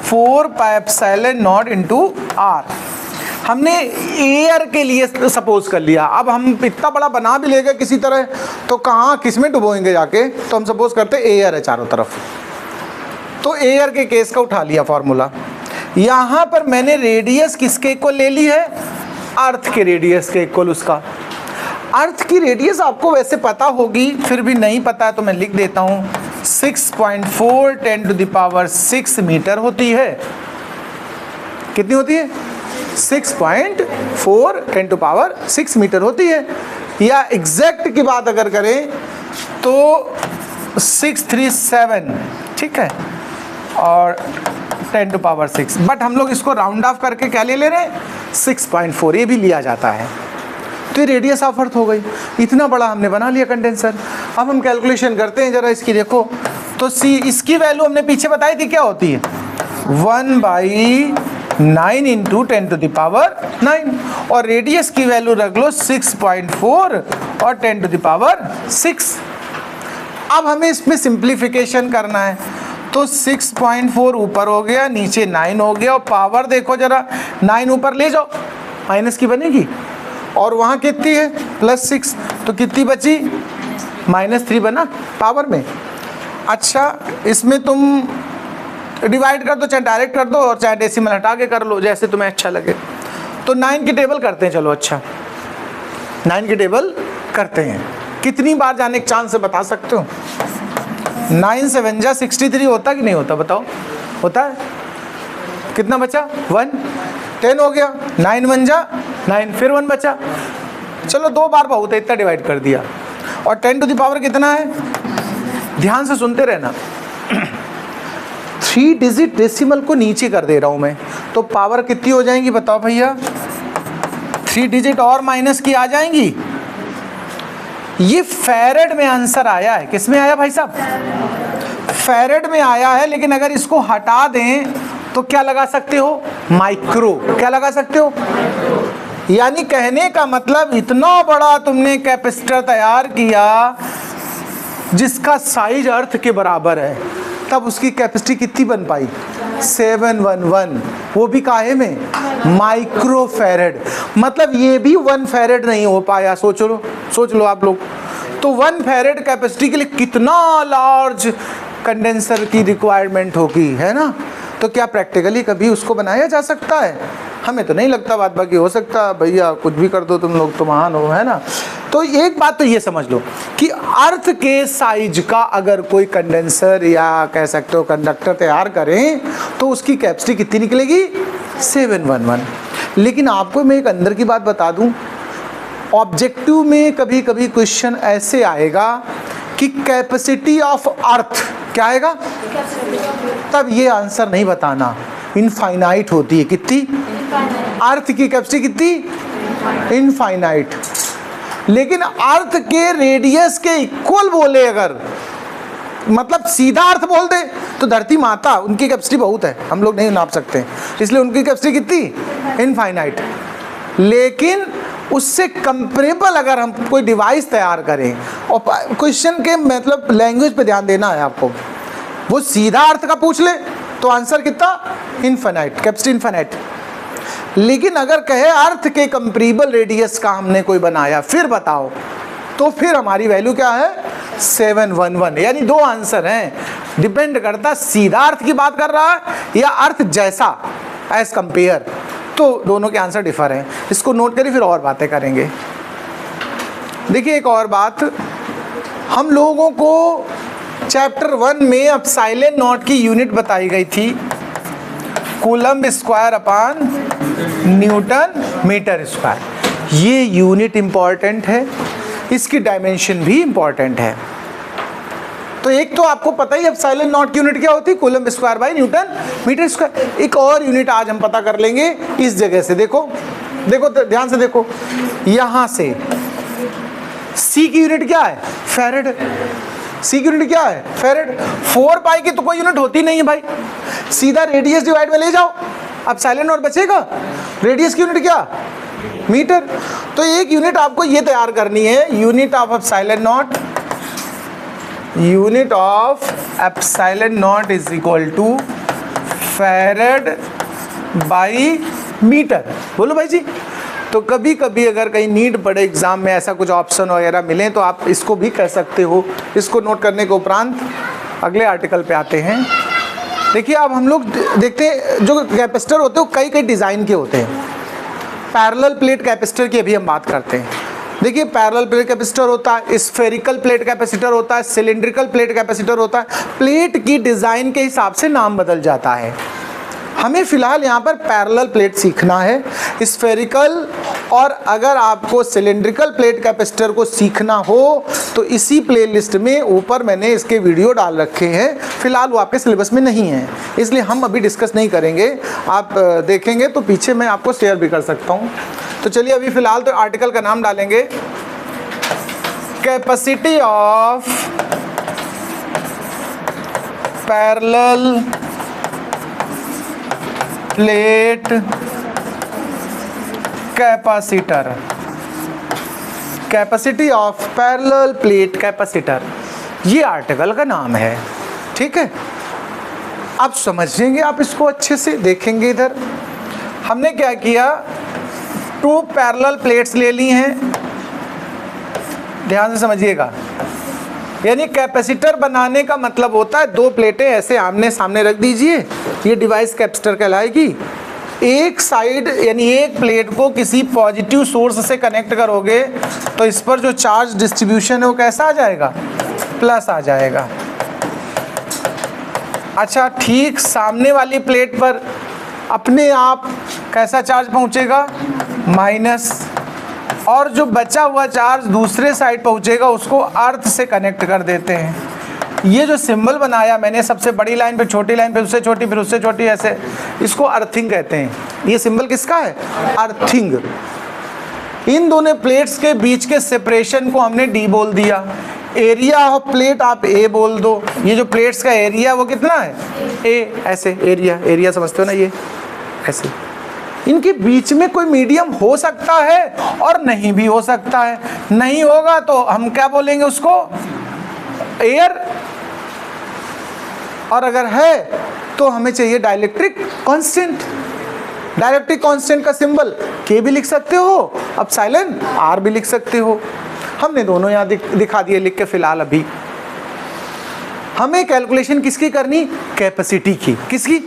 4 pi epsilon not into R। हमने एयर के लिए सपोज कर लिया, अब हम इतना बड़ा बना भी लेंगे किसी तरह, तो कहाँ किस में डुबोएंगे जाके, तो हम सपोज करते एयर है चारों तरफ, तो एयर के केस का उठा लिया फॉर्मूला। यहाँ पर मैंने रेडियस किसके इक्वल ले ली है, अर्थ के रेडियस के इक्वल उसका। अर्थ की रेडियस आपको वैसे पता होगी, फिर भी नहीं पता है तो मैं लिख देता हूँ, 6.4 10⁶ मीटर होती है। कितनी होती है, 6.4 10⁶ मीटर होती है। या एग्जैक्ट की बात अगर करें तो 637, ठीक है, और 10⁶, बट हम लोग इसको राउंड ऑफ करके क्या ले रहे हैं, 6.4, ये भी लिया जाता है। तो ये रेडियस ऑफ अर्थ हो गई, इतना बड़ा हमने बना लिया कंडेंसर। अब हम कैलकुलेशन करते हैं जरा इसकी, देखो तो सी, इसकी वैल्यू हमने पीछे बताई थी क्या होती है, 1/9 इंटू 10⁹, और रेडियस की वैल्यू रख लो 6.4 और 10⁶। अब हमें इसमें सिंप्लीफिकेशन करना है, तो 6.4 ऊपर हो गया, नीचे 9 हो गया, और पावर देखो जरा, 9 ऊपर ले जाओ, माइनस की बनेगी, और वहाँ कितनी है +6, तो कितनी बची -3 बना पावर में। अच्छा, इसमें तुम डिवाइड कर दो, चाहे डायरेक्ट कर दो और चाहे डेसिमल हटा के कर लो, जैसे तुम्हें अच्छा लगे। तो 9 की टेबल करते हैं, चलो अच्छा 9 की टेबल करते हैं। कितनी बार जाने के चांस से बता सकते हो? 9 से 1 जा 63 होता कि नहीं होता, बताओ? होता है। कितना बचा 1, 10 हो गया, 9 1 जा 9, फिर 1 बचा, चलो 2 बार बहुत है, इतना डिवाइड कर दिया। और 10 टू द पावर कितना है, ध्यान से सुनते रहना, 3 डिजिट डेसिमल को नीचे कर दे रहा हूं मैं, तो पावर कितनी हो जाएंगी बताओ भैया? 3 डिजिट और माइनस की आ जाएंगी। ये फैरेड में आंसर आया है, किस में आया भाई साहब? फैरेड में आया है, लेकिन अगर इसको हटा दें तो क्या लगा सकते हो? माइक्रो। क्या लगा सकते हो? यानी कहने का मतलब इतना बड़ा तुमने कैपेसिटर तैयार किया जिसका साइज अर्थ के बराबर है, तब उसकी कैपेसिटी कितनी बन पाई? 711, वो भी काहे में? Micro farad. मतलब ये भी 1 फैरेड नहीं हो पाया। सोच लो आप लोग, तो 1 फैरेड कैपेसिटी के लिए कितना लार्ज कंडेंसर की रिक्वायरमेंट होगी, है ना? तो क्या प्रैक्टिकली कभी उसको बनाया जा सकता है? हमें तो नहीं लगता, बात बाकी हो सकता भैया, कुछ भी कर दो तुम लोग तो महान हो, है ना? तो एक बात तो ये समझ लो कि अर्थ के साइज का अगर कोई कंडेंसर या कह सकते हो कंडक्टर तैयार करें तो उसकी कैपेसिटी कितनी निकलेगी? 711। लेकिन आपको मैं एक अंदर की बात बता दूं, ऑब्जेक्टिव में कभी कभी क्वेश्चन ऐसे आएगा कि कैपेसिटी ऑफ अर्थ क्या आएगा, तब ये आंसर नहीं बताना, इनफाइनाइट होती है। कितनी? अर्थ की कैपेसिटी कितनी? इनफाइनाइट। लेकिन अर्थ के रेडियस के इक्वल बोले अगर, मतलब सीधा अर्थ बोल दे तो धरती माता, उनकी कैपेसिटी बहुत है, हम लोग नहीं नाप सकते, इसलिए उनकी कैपेसिटी कितनी? इनफाइनाइट। लेकिन उससे कंपेरेबल अगर हम कोई डिवाइस तैयार करें, और क्वेश्चन के मतलब लैंग्वेज पे ध्यान देना है आपको, वो सीधा अर्थ का पूछ ले तो आंसर कितना? Infinite, capacity infinite. लेकिन अगर कहे अर्थ के कंपेरेबल रेडियस का हमने कोई बनाया, फिर बताओ, तो फिर हमारी वैल्यू क्या है? 711। यानी 2 आंसर हैं, डिपेंड करता सीधा अर्थ की बात कर रहा है या अर्थ जैसा एज कंपेयर, तो दोनों के आंसर डिफर हैं। इसको नोट करिए, फिर और बातें करेंगे। देखिए एक और बात, हम लोगों को चैप्टर 1 में एप्सिलॉन नॉट की यूनिट बताई गई थी, coulomb square upon newton metre square. ये यूनिट इंपॉर्टेंट है, इसकी डायमेंशन भी इंपॉर्टेंट है। तो एक तो आपको पता ही एप्सिलॉन नॉट की यूनिट क्या होती है, coulomb square by newton metre square. एक और यूनिट आज हम पता कर लेंगे इस जगह से। देखो ध्यान से देखो, यहां से सी की यूनिट क्या है? फैरेड। सी की यूनिट क्या है? फैरेड। 4 पाई की तो कोई यूनिट होती नहीं है भाई, सीधा रेडियस डिवाइड में ले जाओ, एप्सिलॉन नॉट बचेगा। रेडियस की यूनिट क्या? मीटर। तो एक यूनिट आपको ये तैयार करनी है, unit of epsilon naught, unit of epsilon naught is equal to farad by metre. बोलो भाई जी। तो कभी कभी अगर कहीं नीड पड़े एग्जाम में, ऐसा कुछ ऑप्शन वगैरह मिले, तो आप इसको भी कर सकते हो। इसको नोट करने के उपरांत अगले आर्टिकल पे आते हैं। देखिए अब हम लोग देखते हैं जो कैपेसिटर होते हैं वो कई डिज़ाइन के होते हैं। पैरेलल प्लेट कैपेसिटर की अभी हम बात करते हैं। देखिए पैरेलल प्लेट कैपेसिटर होता है, स्फेरिकल प्लेट कैपेसिटर होता है, सिलिंड्रिकल प्लेट कैपेसिटर होता है। प्लेट की डिज़ाइन के हिसाब से नाम बदल जाता है। हमें फिलहाल यहाँ पर पैरेलल प्लेट सीखना है, स्फेरिकल, और अगर आपको सिलिंड्रिकल प्लेट कैपेसिटर को सीखना हो तो इसी प्लेलिस्ट में ऊपर मैंने इसके वीडियो डाल रखे हैं। फिलहाल वो आपके सिलेबस में नहीं है, इसलिए हम अभी डिस्कस नहीं करेंगे। आप देखेंगे तो पीछे मैं आपको शेयर भी कर सकता हूँ। तो चलिए अभी फिलहाल तो आर्टिकल का नाम डालेंगे, capacity of parallel plate capacitor. Capacity of parallel plate capacitor. ये आर्टिकल का नाम है, ठीक है। अब समझेंगे आप इसको अच्छे से, देखेंगे इधर हमने क्या किया, 2 पैरेलल प्लेट्स ले ली हैं, ध्यान से समझिएगा। यानी कैपेसिटर बनाने का मतलब होता है 2 प्लेटें ऐसे आमने सामने रख दीजिए, ये डिवाइस कैपेसिटर कहलाएगी। एक साइड यानी एक प्लेट को किसी पॉजिटिव सोर्स से कनेक्ट करोगे तो इस पर जो चार्ज डिस्ट्रीब्यूशन है वो कैसा आ जाएगा, प्लस आ जाएगा। अच्छा, ठीक सामने वाली प्लेट पर अपने आप कैसा चार्ज पहुंचेगा, माइनस, और जो बचा हुआ चार्ज दूसरे साइड पहुंचेगा उसको अर्थ से कनेक्ट कर देते हैं। ये जो सिंबल बनाया मैंने, सबसे बड़ी लाइन पे छोटी लाइन पे उससे छोटी फिर उससे छोटी, ऐसे, इसको अर्थिंग कहते हैं। ये सिंबल किसका है, अर्थिंग। इन दोनों प्लेट्स के बीच के सेपरेशन को हमने डी बोल दिया। एरिया ऑफ प्लेट आप ए बोल दो। ये जो प्लेट्स का एरिया वो कितना है, ए, ऐसे एरिया समझते हो ना, ये ऐसे। इनके बीच में कोई मीडियम हो सकता है और नहीं भी हो सकता है। नहीं होगा तो हम क्या बोलेंगे उसको, एयर, और अगर है तो हमें चाहिए डाइलेक्ट्रिक कांस्टेंट। डाइलेक्ट्रिक कांस्टेंट का सिंबल के भी लिख सकते हो, एप्सिलॉन आर भी लिख सकते हो। हमने दोनों यहाँ दिखा दिए लिख के फिलहाल। अभी हमें कैलकुलेशन किसकी करनी, कैपेसिटी की। किसकी,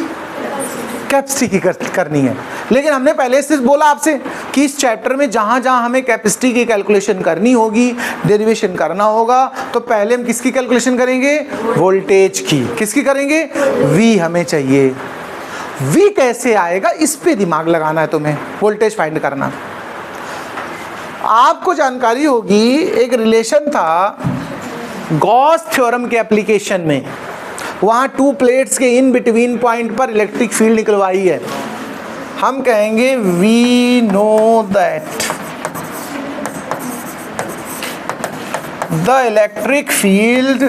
कैपेसिटी की करनी है। लेकिन हमने पहले से बोला आपसे कि इस चैप्टर में जहाँ जहाँ हमें कैपेसिटी की कैलकुलेशन करनी होगी, डेरिवेशन करना होगा, तो पहले हम किसकी कैलकुलेशन करेंगे, वोल्टेज की। किसकी करेंगे, V हमें चाहिए। V कैसे आएगा, इस पे दिमाग लगाना है तुम्हें, वोल्टेज फाइंड करना। आपको जानकारी होगी, एक रिलेशन था गॉस थ्योरम के एप्लीकेशन में, वहाँ 2 प्लेट्स के इन बिटवीन पॉइंट पर इलेक्ट्रिक फील्ड निकलवाई है। हम कहेंगे we know that the electric field,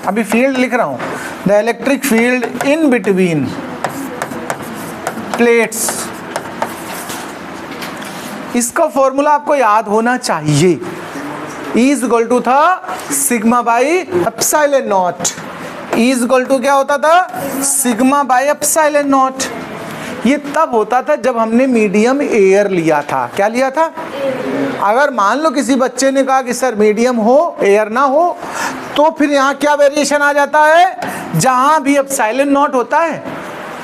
अभी फील्ड लिख रहा हूं, the electric field in between plates, इसका फॉर्मूला आपको याद होना चाहिए। इज इक्वल टू था sigma by epsilon naught. Is equal to क्या होता था, सिग्मा बाई एप्सिलॉन नॉट। ये तब होता था जब हमने मीडियम एयर लिया था। क्या लिया था, अगर मान लो किसी बच्चे ने कहा कि सर मीडियम हो एयर ना हो, तो फिर यहाँ क्या वेरिएशन आ जाता है, जहाँ भी एप्सिलॉन नॉट होता है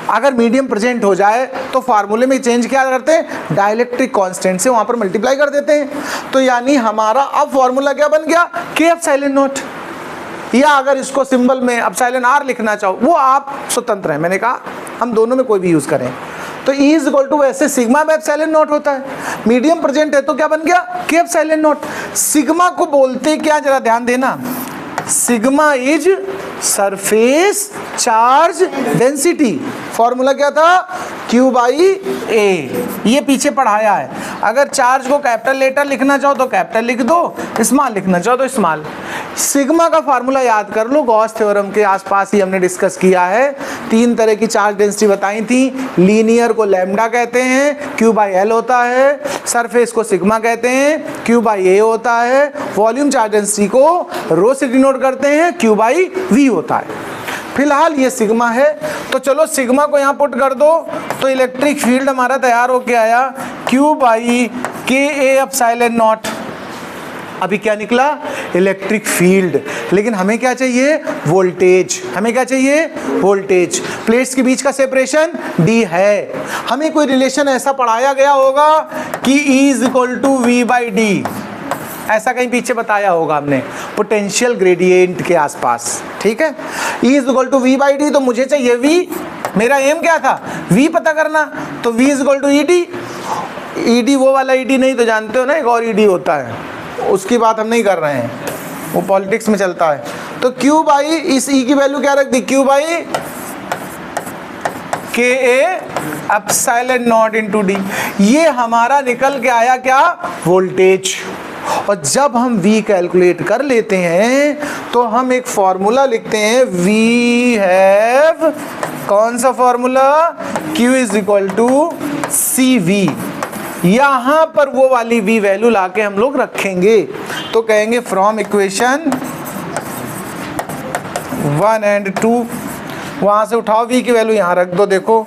अगर मीडियम प्रेजेंट हो जाए तो फार्मूले में चेंज क्या करते हैं, डाइलेक्ट्रिक कांस्टेंट से वहाँ पर मल्टीप्लाई कर देते हैं। तो यानी हमारा अब फार्मूला क्या बन गया, के एप्सिलॉन नॉट। या अगर इसको सिंबल में एप्सिलॉन आर लिखना चाहो वो आप स्वतंत्र हैं, मैंने कहा हम दोनों में कोई भी यूज़ करें। तो E इज इक्वल टू वैसे सिग्मा में एप्सिलॉन नॉट होता है, मीडियम प्रेजेंट है तो क्या बन गया, के एप्सिलॉन नॉट। सिग्मा को बोलते क्या, जरा ध्यान देना, sigma is surface charge density. Formula क्या था, Q बाई ए, ये पीछे पढ़ाया है। अगर चार्ज को कैपिटल लेटर लिखना चाहो तो कैपिटल लिख दो, स्मॉल लिखना चाहो तो स्मॉल। सिग्मा का फार्मूला याद कर लो, गॉस थ्योरम के आसपास ही हमने डिस्कस किया है। 3 तरह की चार्ज डेंसिटी बताई थी। लीनियर को लैम्डा कहते हैं, Q बाई एल होता है। सरफेस को सिग्मा कहते हैं, Q बाई ए होता है। वॉल्यूम चार्ज डेंसिटी को रो से डिनोट करते हैं, Q बाई वी होता है। फिलहाल ये सिग्मा है, तो चलो सिग्मा को यहाँ पुट कर दो, तो इलेक्ट्रिक फील्ड हमारा तैयार होके आया Q बाई के ए एप्सिलॉन नॉट। अभी क्या निकला, इलेक्ट्रिक फील्ड। लेकिन हमें क्या चाहिए, वोल्टेज। हमें क्या चाहिए, वोल्टेज। प्लेट्स के बीच का सेपरेशन D है। हमें कोई रिलेशन ऐसा पढ़ाया गया होगा कि E is equal to V by D, ऐसा कहीं पीछे बताया होगा हमने पोटेंशियल ग्रेडियंट के आसपास, ठीक है। E is equal to V by D, तो मुझे चाहिए V। मेरा एम क्या था, V पता करना, तो V is equal to E D. E D वो वाला ई डी नहीं तो जानते हो ना, एक और ई डी होता है, उसकी बात हम नहीं कर रहे हैं, वो पॉलिटिक्स में चलता है। तो Q बाई, इस E की वैल्यू क्या रख दी, Q बाई के A epsilon not into D. ये हमारा निकल के आया क्या, वोल्टेज। और जब हम V कैलकुलेट कर लेते हैं तो हम एक फॉर्मूला लिखते हैं, वी हैव, कौन सा formula, Q is equal to C V. यहां पर वो वाली v वैल्यू लाके हम लोग रखेंगे। तो कहेंगे फ्रॉम इक्वेशन 1 and 2, वहां से उठाओ v की वैल्यू यहां रख दो। देखो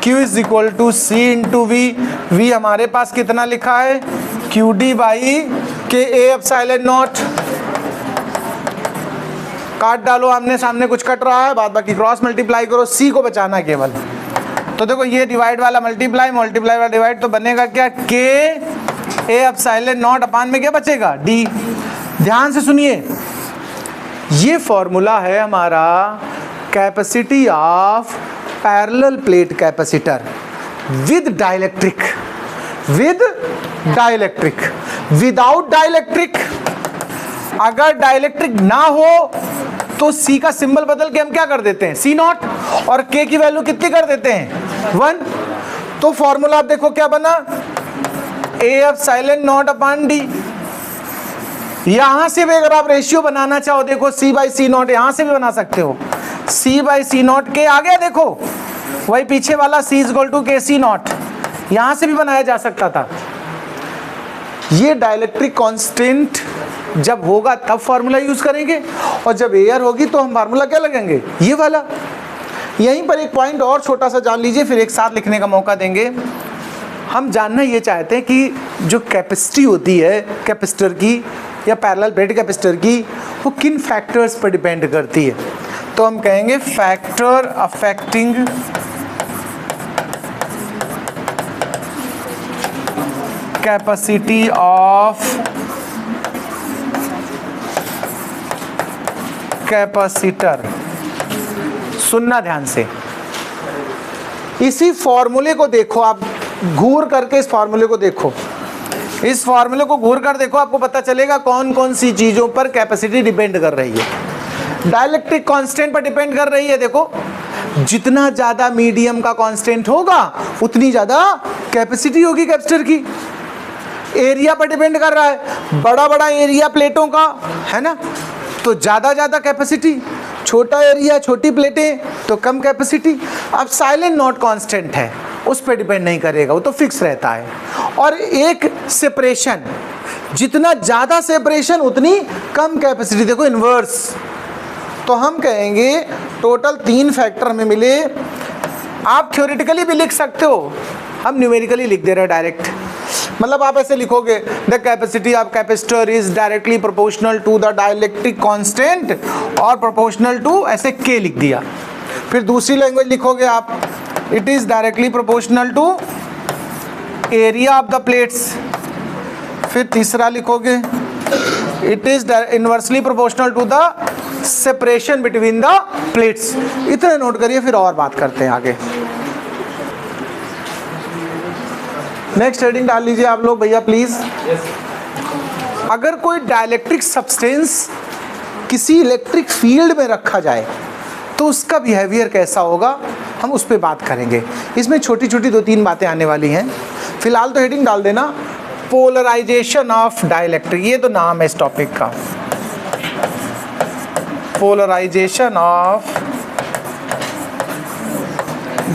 q is equal to c into V. v हमारे पास कितना लिखा है, क्यू डी बाई के ए एप्सिलॉन नॉट। काट डालो, आमने सामने कुछ कट रहा है, बाद बाकी क्रॉस मल्टीप्लाई करो, c को बचाना है केवल। तो देखो ये डिवाइड वाला मल्टीप्लाई, मल्टीप्लाई वाला डिवाइड, तो बनेगा क्या, के ए एप्सिलॉन नॉट अपान में क्या बचेगा, d। ध्यान से सुनिए, ये फॉर्मूला है हमारा capacity of parallel plate capacitor with dielectric, with dielectric. Without dielectric, अगर डाइलेक्ट्रिक ना हो तो C का सिंबल बदल के हम क्या कर देते हैं, C नॉट, और K की वैल्यू कितनी कर देते हैं, 1। तो फॉर्मूला आप देखो क्या बना, A epsilon naught upon D। यहां से भी अगर आप रेशियो बनाना चाहो, देखो C बाई C नॉट, यहां से भी बना सकते हो, C by C not. K आ गया, देखो वही पीछे वाला C इज इक्वल टू के C नॉट, यहां से भी बनाया जा सकता था। ये डाइलेक्ट्रिक कांस्टेंट जब होगा तब फार्मूला यूज करेंगे, और जब एयर होगी तो हम फार्मूला क्या लगेंगे, ये वाला। यहीं पर एक पॉइंट और छोटा सा जान लीजिए, फिर एक साथ लिखने का मौका देंगे। हम जानना ये चाहते हैं कि जो कैपेसिटी होती है कैपेसिटर की या पैरेलल प्लेट कैपेसिटर की, वो किन फैक्टर्स पर डिपेंड करती है। तो हम कहेंगे factor affecting capacity of capacitor. सुनना ध्यान से, इसी फॉर्मूले को देखो, आप घूर करके इस फॉर्मूले को देखो, इस फॉर्मूले को घूर कर देखो, आपको पता चलेगा कौन कौन सी चीजों पर कैपेसिटी डिपेंड कर रही है। डाइलेक्ट्रिक कांस्टेंट पर डिपेंड कर रही है। देखो जितना ज्यादा मीडियम का कांस्टेंट होगा उतनी ज्यादा कैपेसिटी होगी कैपेसिटर की। एरिया पर डिपेंड कर रहा है, बड़ा बड़ा एरिया प्लेटों का है ना, तो ज्यादा कैपेसिटी, छोटा एरिया छोटी प्लेटें तो कम कैपेसिटी। अब साइलेंट नॉट कांस्टेंट है, उस पर डिपेंड नहीं करेगा, वो तो फिक्स रहता है। और एक सेपरेशन, जितना ज्यादा सेपरेशन उतनी कम कैपेसिटी। देखो इनवर्स, तो हम कहेंगे टोटल 3 फैक्टर हमें मिले। आप थ्योरेटिकली भी लिख सकते हो, हम न्यूमेरिकली लिख दे रहे हैं डायरेक्ट। मतलब आप ऐसे लिखोगे, the capacity of capacitor is directly proportional to the dielectric constant और प्रोपोर्शनल टू, ऐसे के लिख दिया। फिर दूसरी लैंग्वेज लिखोगे आप, it is directly proportional to area of the plates. फिर तीसरा लिखोगे, it is inversely proportional to the separation between the plates. इतना नोट करिए, फिर और बात करते हैं आगे। नेक्स्ट हेडिंग डाल लीजिए आप लोग भैया प्लीज। अगर कोई डाइलेक्ट्रिक सब्सटेंस किसी इलेक्ट्रिक फील्ड में रखा जाए तो उसका बिहेवियर कैसा होगा, हम उस पर बात करेंगे। इसमें छोटी छोटी 2-3 बातें आने वाली हैं। फिलहाल तो हेडिंग डाल देना, पोलराइजेशन ऑफ डाइलेक्ट्रिक, ये तो नाम है इस टॉपिक का, polarisation of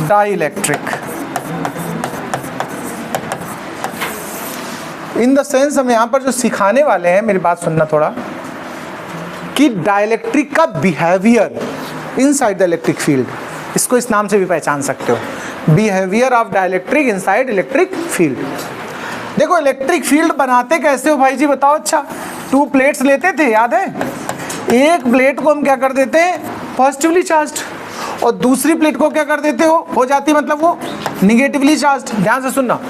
dielectric. In the sense हम यहाँ पर जो सिखाने वाले हैं, मेरी बात सुनना थोड़ा, कि डाइलेक्ट्रिक का behaviour inside the electric field, इसको इस नाम से भी पहचान सकते हो, behaviour of dielectric inside electric field. देखो इलेक्ट्रिक फील्ड बनाते कैसे हो भाई जी बताओ। अच्छा, 2 प्लेट्स लेते थे, याद है, एक प्लेट को हम क्या कर देते हैं, पॉजिटिवली चार्ज्ड, और दूसरी प्लेट को क्या कर देते हो जाती मतलब वो निगेटिवली चार्ज्ड। ध्यान से सुनना,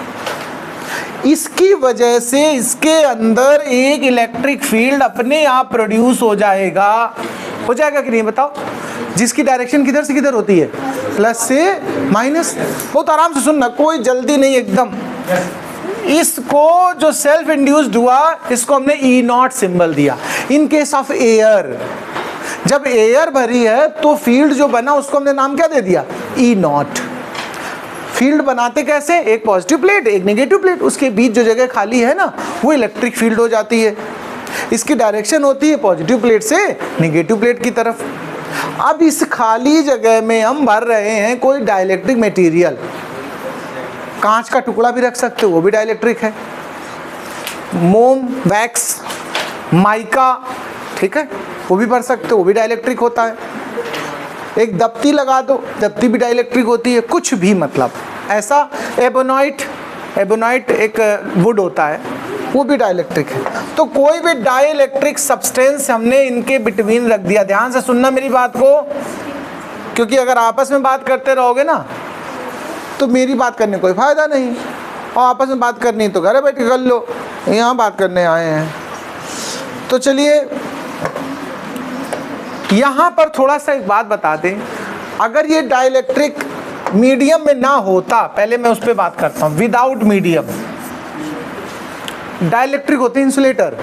इसकी वजह से इसके अंदर एक इलेक्ट्रिक फील्ड अपने आप प्रोड्यूस हो जाएगा कि नहीं बताओ, जिसकी डायरेक्शन किधर से किधर होती है, प्लस से माइनस। बहुत आराम से सुनना, कोई जल्दी नहीं एकदम। इसको जो सेल्फ इंड्यूस्ड हुआ, इसको हमने ई नॉट सिंबल दिया। इन केस ऑफ एयर, जब एयर भरी है तो फील्ड जो बना उसको हमने नाम क्या दे दिया, ई नॉट। फील्ड बनाते कैसे, एक पॉजिटिव प्लेट एक नेगेटिव प्लेट, उसके बीच जो जगह खाली है ना वो इलेक्ट्रिक फील्ड हो जाती है। इसकी डायरेक्शन होती है पॉजिटिव प्लेट से नेगेटिव प्लेट की तरफ। अब इस खाली जगह में हम भर रहे हैं कोई डाइलेक्ट्रिक मटेरियल, कांच का टुकड़ा भी रख सकते हो, वो भी डाइलेक्ट्रिक है। मोम, वैक्स, माइका, ठीक है, वो भी भर सकते हो, वो भी डाइलेक्ट्रिक होता है। एक दप्ती लगा दो, दप्ती भी डाइलेक्ट्रिक होती है। कुछ भी मतलब ऐसा, एबोनाइट एक वुड होता है, वो भी डाइलेक्ट्रिक है। तो कोई भी डाइलेक्ट्रिक सब्सटेंस हमने इनके बिटवीन रख दिया। ध्यान से सुनना मेरी बात को, क्योंकि अगर आपस में बात करते रहोगे ना तो मेरी बात करने कोई फायदा नहीं, और आपस में बात करनी तो घर बैठ के कर लो, यहाँ बात करने आए हैं। तो चलिए यहाँ पर थोड़ा सा एक बात बता दें, अगर ये डाइलेक्ट्रिक मीडियम में ना होता, पहले मैं उस पर बात करता हूँ। विदाउट मीडियम डाइलेक्ट्रिक होते हैं इंसुलेटर,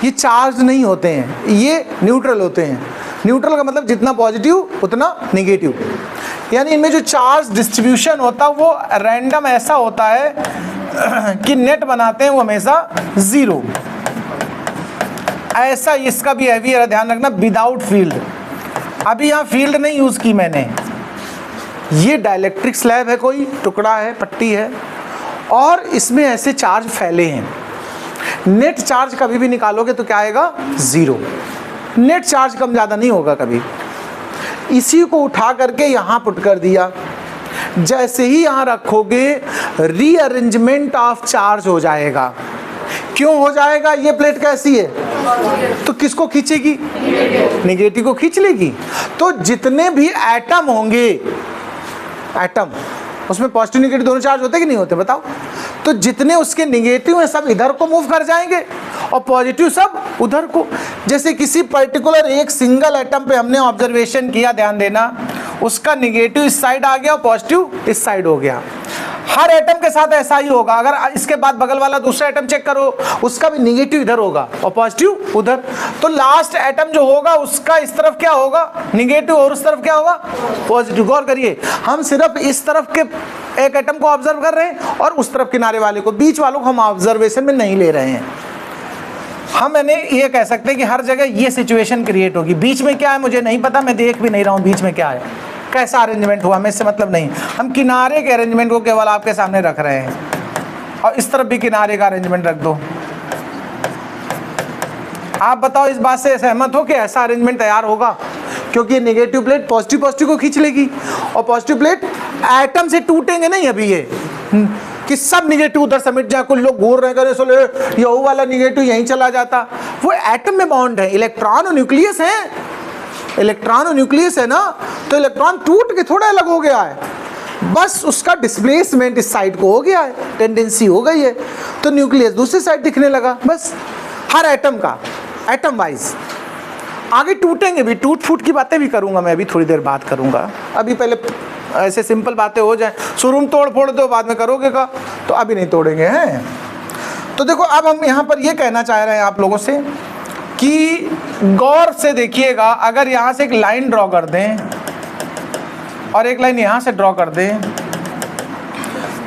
ये चार्ज नहीं होते हैं, ये न्यूट्रल होते हैं। न्यूट्रल का मतलब जितना पॉजिटिव उतना नेगेटिव, यानी इनमें जो चार्ज डिस्ट्रीब्यूशन होता है वो रैंडम ऐसा होता है कि नेट बनाते हैं वो हमेशा जीरो। ऐसा इसका बिहेवियर है, ध्यान रखना, विदाउट फील्ड। अभी यहाँ फील्ड नहीं यूज की मैंने, ये डाइलेक्ट्रिक स्लैब है, कोई टुकड़ा है, पट्टी है, और इसमें ऐसे चार्ज फैले हैं। नेट चार्ज कभी भी निकालोगे तो क्या आएगा? जीरो। नेट चार्ज कम ज़्यादा नहीं होगा कभी। इसी को उठा करके यहाँ पुट कर दिया, जैसे ही यहाँ रखोगे रीअरेंजमेंट ऑफ चार्ज हो जाएगा। क्यों हो जाएगा? ये प्लेट कैसी है तो किसको खींचेगी? नेगेटिव को खींच लेगी। तो जितने भी एटम होंगे, एटम उसमें पॉजिटिव नेगेटिव दोनों चार्ज होते कि नहीं होते बताओ? तो जितने उसके नेगेटिव हैं सब इधर को मूव कर जाएंगे और पॉजिटिव सब उधर को। जैसे किसी पर्टिकुलर एक सिंगल एटम पे हमने ऑब्जर्वेशन किया, ध्यान देना, उसका नेगेटिव इस साइड आ गया और पॉजिटिव इस साइड हो गया। हर एटम के साथ ऐसा ही होगा। अगर इसके बाद बगल वाला दूसरा एटम चेक करो, उसका भी नेगेटिव इधर होगा और पॉजिटिव उधर। तो लास्ट एटम जो होगा उसका इस तरफ क्या होगा? नेगेटिव, और उस तरफ क्या होगा? पॉजिटिव। गौर करिए, हम सिर्फ इस तरफ के एक एटम को ऑब्जर्व कर रहे हैं और उस तरफ किनारे वाले को, बीच वालों को हम ऑब्जर्वेशन में नहीं ले रहे हैं। हम ये कह सकते हैं कि हर जगह ये सिचुएशन क्रिएट होगी। बीच में क्या है मुझे नहीं पता, मैं देख भी नहीं रहा हूँ बीच में क्या है, कैसा अरेंजमेंट हुआ, हमें इससे मतलब नहीं। हम किनारे के अरेंजमेंट को केवल आपके सामने रख रहे हैं, और इस तरफ भी किनारे का अरेंजमेंट रख दो। आप बताओ इस बात से सहमत हो कि ऐसा अरेंजमेंट तैयार होगा? क्योंकि नेगेटिव प्लेट पॉजिटिव को खींच लेगी, और पॉजिटिव प्लेट एटम से टूटेंगे नहीं अभी ये कि सब निगेटिव उधर समेट जाए। कुछ लोग घूर रहे करे सोले ये वाला निगेटिव यहीं चला जाता। वो एटम में बॉन्ड है, इलेक्ट्रॉन और न्यूक्लियस है। इलेक्ट्रॉन और न्यूक्लियस है ना, तो इलेक्ट्रॉन टूट के थोड़ा अलग हो गया है, बस उसका डिस्प्लेसमेंट इस साइड को हो गया है, टेंडेंसी हो गई है, तो न्यूक्लियस दूसरी साइड दिखने लगा। बस हर एटम का, एटम वाइज। आगे टूटेंगे भी, टूट फूट की बातें भी करूंगा मैं, अभी थोड़ी देर बात करूंगा। अभी पहले ऐसे सिंपल बातें हो जाए, शुरू में तोड़ फोड़ दो, बाद में करोगे का, तो अभी नहीं तोड़ेंगे हैं। तो देखो अब हम यहाँ पर ये कहना चाह रहे हैं आप लोगों से कि गौर से देखिएगा, अगर यहाँ से एक लाइन ड्रॉ कर दें और एक लाइन यहाँ से ड्रॉ कर दें,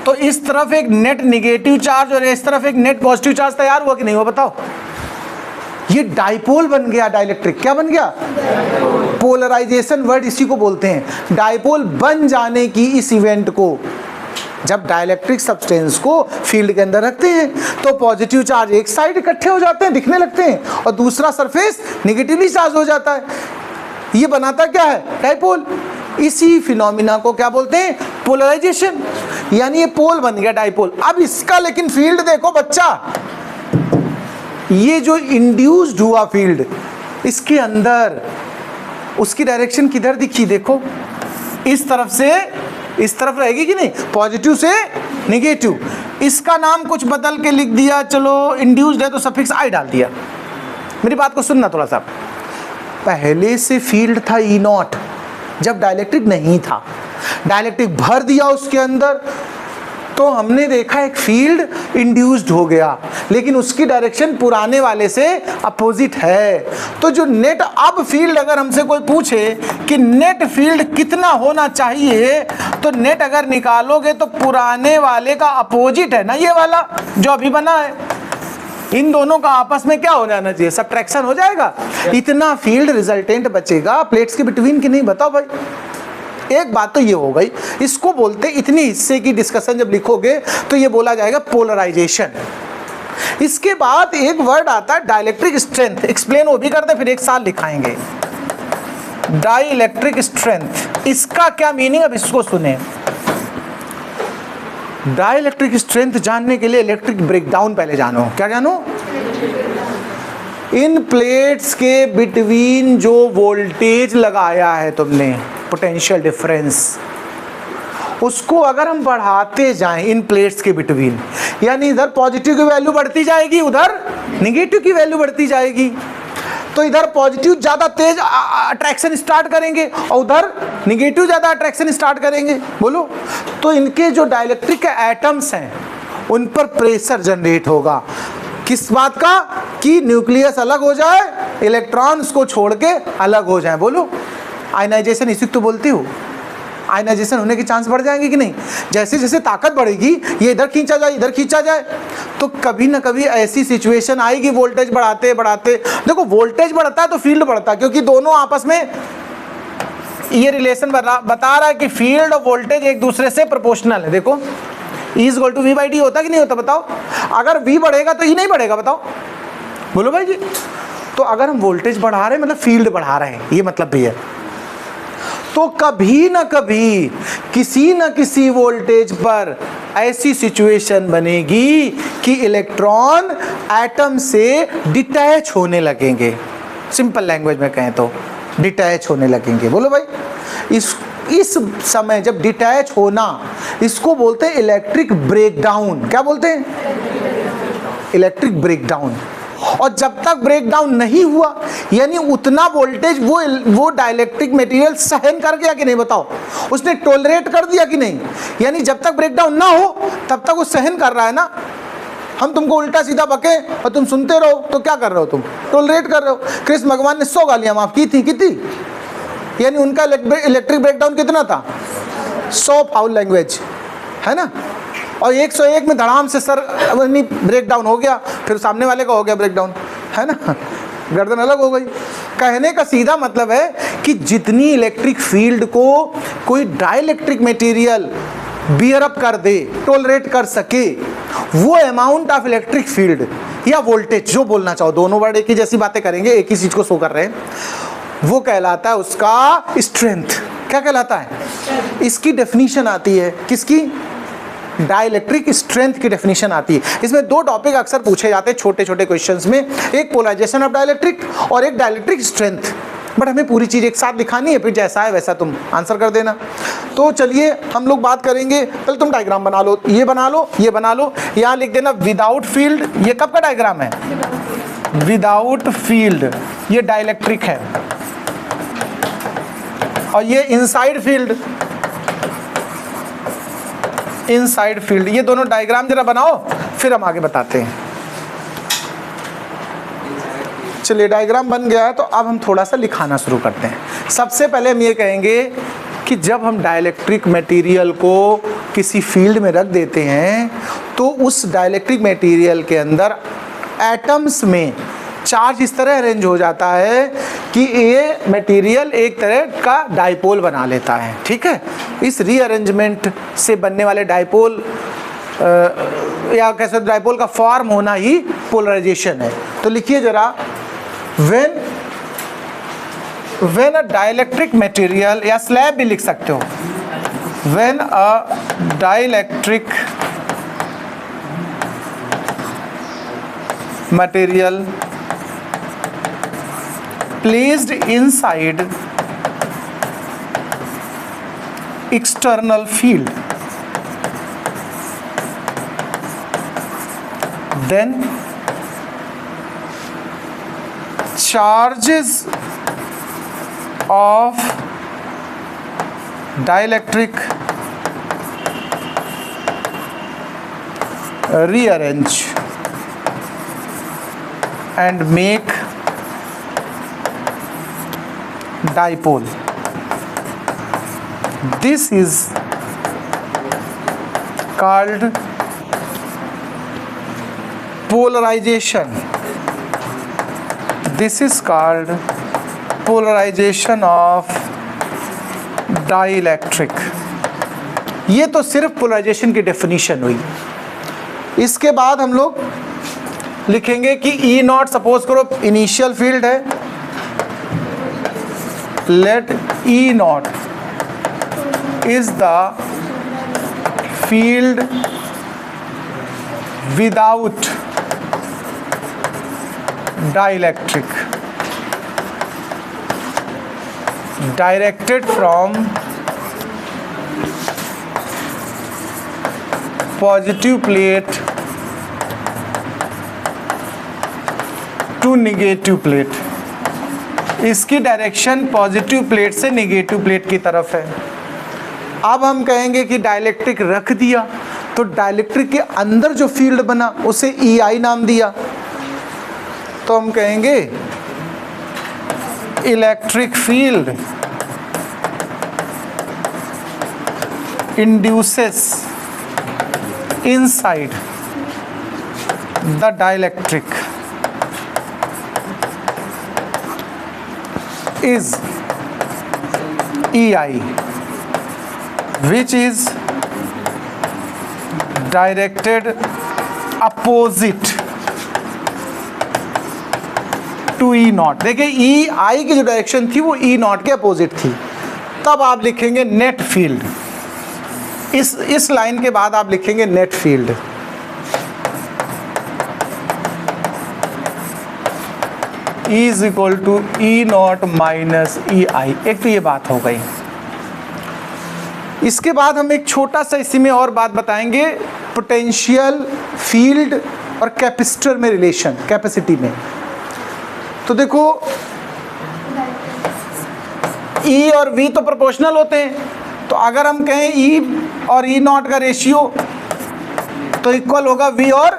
तो इस तरफ एक नेट नेगेटिव चार्ज और इस तरफ एक नेट पॉजिटिव चार्ज तैयार हुआ कि नहीं हुआ बताओ? ये डाइपोल बन गया। डाइलेक्ट्रिक क्या बन गया? पोलराइजेशन वर्ड इसी को बोलते हैं। डाइपोल बन जाने की इस इवेंट को, जब डाइलेक्ट्रिक सब्सटेंस को फील्ड के अंदर रखते हैं तो पॉजिटिव चार्ज एक साइड इकट्ठे हो जाते हैं, दिखने लगते हैं, और दूसरा सरफेस नेगेटिवली चार्ज हो जाता है। ये बनाता क्या है? डाइपोल। इसी फिनोमिना को क्या बोलते हैं? पोलराइजेशन। यानी ये पोल बन गया, डाइपोल। अब इसका लेकिन फील्ड देखो बच्चा, ये जो इंड्यूस्ड हुआ फील्ड, इसके अंदर उसकी डायरेक्शन किधर दिखी? देखो इस तरफ से इस तरफ रहेगी कि नहीं? पॉजिटिव से नेगेटिव। इसका नाम कुछ बदल के लिख दिया, चलो इंड्यूस्ड है तो सफिक्स आई डाल दिया। मेरी बात को सुनना थोड़ा सा। पहले से फील्ड था ई नॉट, जब डाइलेक्ट्रिक नहीं था, डाइलेक्ट्रिक भर दिया उसके अंदर, तो हमने देखा एक फील्ड इंड्यूस्ड हो गया, लेकिन उसकी डायरेक्शन पुराने वाले से अपोजिट है। तो जो नेट अब फील्ड, अगर हमसे कोई पूछे कि नेट फील्ड कितना होना चाहिए, तो नेट अगर निकालोगे तो पुराने वाले का अपोजिट है ना, ये वाला जो अभी बना है, इन दोनों का आपस में क्या हो जाना चाहिए? सबट्रैक्शन हो जाएगा। इतना फील्ड रिजल्टेंट बचेगा प्लेट्स के बिटवीन की नहीं? बताओ भाई, एक बात तो ये हो गई, इसको बोलते इतने हिस्से की डिस्कशन जब लिखोगे तो ये बोला जाएगा पोलराइजेशन। इसके बाद एक वर्ड आता है डाइलेक्ट्रिक स्ट्रेंथ, एक्सप्लेन वो भी करते फिर एक साथ लिखाएंगे। डाइलेक्ट्रिक स्ट्रेंथ, इसका क्या मीनिंग, अब इसको सुने। डाइलेक्ट्रिक स्ट्रेंथ जानने के लिए इलेक्ट्रिक ब्रेकडाउन पहले जानो। क्या जानो? इन प्लेट्स के बिटवीन जो वोल्टेज लगाया है तुमने, पोटेंशियल डिफरेंस, उसको अगर हम बढ़ाते जाएं इन प्लेट्स के बिटवीन, यानी इधर पॉजिटिव की वैल्यू बढ़ती जाएगी, उधर निगेटिव की वैल्यू बढ़ती जाएगी, तो इधर पॉजिटिव ज़्यादा तेज अट्रैक्शन स्टार्ट करेंगे और उधर निगेटिव ज़्यादा अट्रैक्शन स्टार्ट करेंगे। बोलो, तो इनके जो डाइलेक्ट्रिक के एटम्स हैं उन पर प्रेशर जनरेट होगा। किस बात का? कि न्यूक्लियस अलग हो जाए, इलेक्ट्रॉन उसको छोड़ के अलग हो जाए। बोलो, आयनाइजेशन इसी तो बोलती हूँ, आयनाइजेशन होने के चांस बढ़ जाएंगे कि नहीं? जैसे जैसे ताकत बढ़ेगी, ये इधर खींचा जाए, इधर खींचा जाए, तो कभी ना कभी ऐसी सिचुएशन आएगी वोल्टेज बढ़ाते बढ़ाते। देखो, वोल्टेज बढ़ता है तो फील्ड बढ़ता है, क्योंकि दोनों आपस में ये रिलेशन बता रहा है कि फील्ड और वोल्टेज एक दूसरे से प्रोपोर्शनल है। देखो, E is equal to V/D होता कि नहीं होता? बताओ, अगर V बढ़ेगा तो E नहीं बढ़ेगा? बताओ, बोलो भाई जी। तो अगर हम वोल्टेज बढ़ा रहे हैं मतलब फील्ड बढ़ा रहे हैं, ये मतलब भी है। तो कभी ना कभी किसी न किसी वोल्टेज पर ऐसी सिचुएशन बनेगी कि इलेक्ट्रॉन एटम से डिटैच होने लगेंगे। सिंपल लैंग्वेज में कहें तो डिटैच होने लगेंगे। बोलो भाई, इस समय जब डिटैच होना, इसको बोलते हैं इलेक्ट्रिक ब्रेकडाउन। क्या बोलते हैं? Electric breakdown. और जब तक ब्रेकडाउन नहीं हुआ, यानी उतना वोल्टेज वो डाइलेक्ट्रिक मटेरियल सहन कर गया कि नहीं? बताओ, उसने टॉलरेट कर दिया कि नहीं? यानी जब तक ब्रेकडाउन ना हो तब तक वो सहन कर रहा है ना। हम तुमको उल्टा सीधा बके और तुम सुनते रहो तो क्या कर रहे हो? तुम टॉलरेट कर रहे हो। कृष्ण भगवान ने 100 गालियां माफ की थी, कितनी? यानी उनका इलेक्ट्रिक ब्रेकडाउन कितना था? 100 फाउल लैंग्वेज, है ना। और 101 में धड़ाम से सर ब्रेकडाउन हो गया, फिर सामने वाले का हो गया ब्रेकडाउन, है ना, गर्दन अलग हो गई। कहने का सीधा मतलब है कि जितनी इलेक्ट्रिक फील्ड को कोई डाइलेक्ट्रिक मटेरियल बियर अप कर दे, टॉलरेट कर सके, वो अमाउंट ऑफ इलेक्ट्रिक फील्ड या वोल्टेज, जो बोलना चाहो, दोनों वर्ड एक ही जैसी बातें करेंगे, एक ही चीज को शो कर रहे हैं, वो कहलाता है उसका स्ट्रेंथ। क्या कहलाता है? इसकी डेफिनेशन आती है, किसकी? डाइलेक्ट्रिक स्ट्रेंथ की डेफिनेशन आती है। इसमें दो टॉपिक अक्सर पूछे जाते हैं छोटे छोटे क्वेश्चंस में, एक पोलराइजेशन ऑफ डाइलेक्ट्रिक और एक डाइलेक्ट्रिक स्ट्रेंथ। बट हमें पूरी चीज़ एक साथ दिखानी है, फिर जैसा है वैसा तुम आंसर कर देना। तो चलिए हम लोग बात करेंगे। पहले तुम डायग्राम बना लो, ये बना लो, ये बना लो, यहाँ लिख देना विदाउट फील्ड। ये कब का डायग्राम है? विदाउट फील्ड, ये डाइलेक्ट्रिक है। और ये इनसाइड फील्ड, इनसाइड फील्ड। ये दोनों डायग्राम जरा बनाओ, फिर हम आगे बताते हैं। चलिए, डायग्राम बन गया है तो अब हम थोड़ा सा लिखाना शुरू करते हैं। सबसे पहले हम ये कहेंगे कि जब हम डाइलेक्ट्रिक मटेरियल को किसी फील्ड में रख देते हैं तो उस डाइलेक्ट्रिक मटेरियल के अंदर एटम्स में चार्ज इस तरह अरेंज हो जाता है कि ये मटेरियल एक तरह का डाइपोल बना लेता है। ठीक है, इस रीअरेंजमेंट से बनने वाले डाइपोल या कैसे डाइपोल का फॉर्म होना ही पोलराइजेशन है। तो लिखिए जरा, when a dielectric material, या स्लैब भी लिख सकते हो, when a dielectric material placed inside external field, then charges of dielectric rearrange and make dipole. This is called polarization. This is called polarization of dielectric. ये तो सिर्फ polarisation की definition हुई। इसके बाद हम लोग लिखेंगे कि ई नॉट, सपोज करो इनिशियल फील्ड है, let E not is the field without dielectric directed from positive plate to negative plate. इसकी डायरेक्शन पॉजिटिव प्लेट से निगेटिव प्लेट की तरफ है। अब हम कहेंगे कि डाइलेक्ट्रिक रख दिया, तो डाइलेक्ट्रिक के अंदर जो फील्ड बना उसे EI नाम दिया, तो हम कहेंगे electric field induces inside the dielectric is EI, which is directed opposite to E not. देखिए EI की जो डायरेक्शन थी वो E नॉट के अपोजिट थी। तब आप लिखेंगे नेट फील्ड। इस लाइन के बाद आप लिखेंगे net field. E is equal to E naught minus EI। एक तो ये बात हो गई। इसके बाद हम एक छोटा सा इसी में और बात बताएंगे, पोटेंशियल, फील्ड और कैपेसिटर में रिलेशन, कैपेसिटी में। तो देखो E और V तो प्रोपोर्शनल होते हैं, तो अगर हम कहें E और E नॉट का रेशियो तो इक्वल होगा V और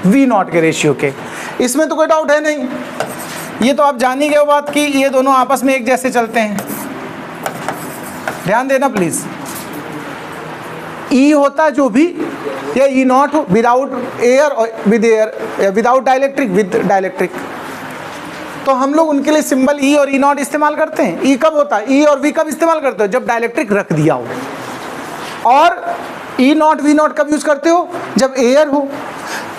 V नॉट के रेशियो के। इसमें तो कोई डाउट है नहीं, ये तो आप जान ही गए बात कि ये दोनों आपस में एक जैसे चलते हैं। ध्यान देना प्लीज, E होता जो भी, या E नॉट हो विदाउट एयर और विद एयर, या विदाउट डाइलेक्ट्रिक विद डाइलेक्ट्रिक, तो हम लोग उनके लिए सिंबल E और E नॉट इस्तेमाल करते हैं। E कब होता है, E और V कब इस्तेमाल करते हो, जब डाइलेक्ट्रिक रख दिया हो। और E नॉट V नॉट कब यूज करते हो, जब एयर हो।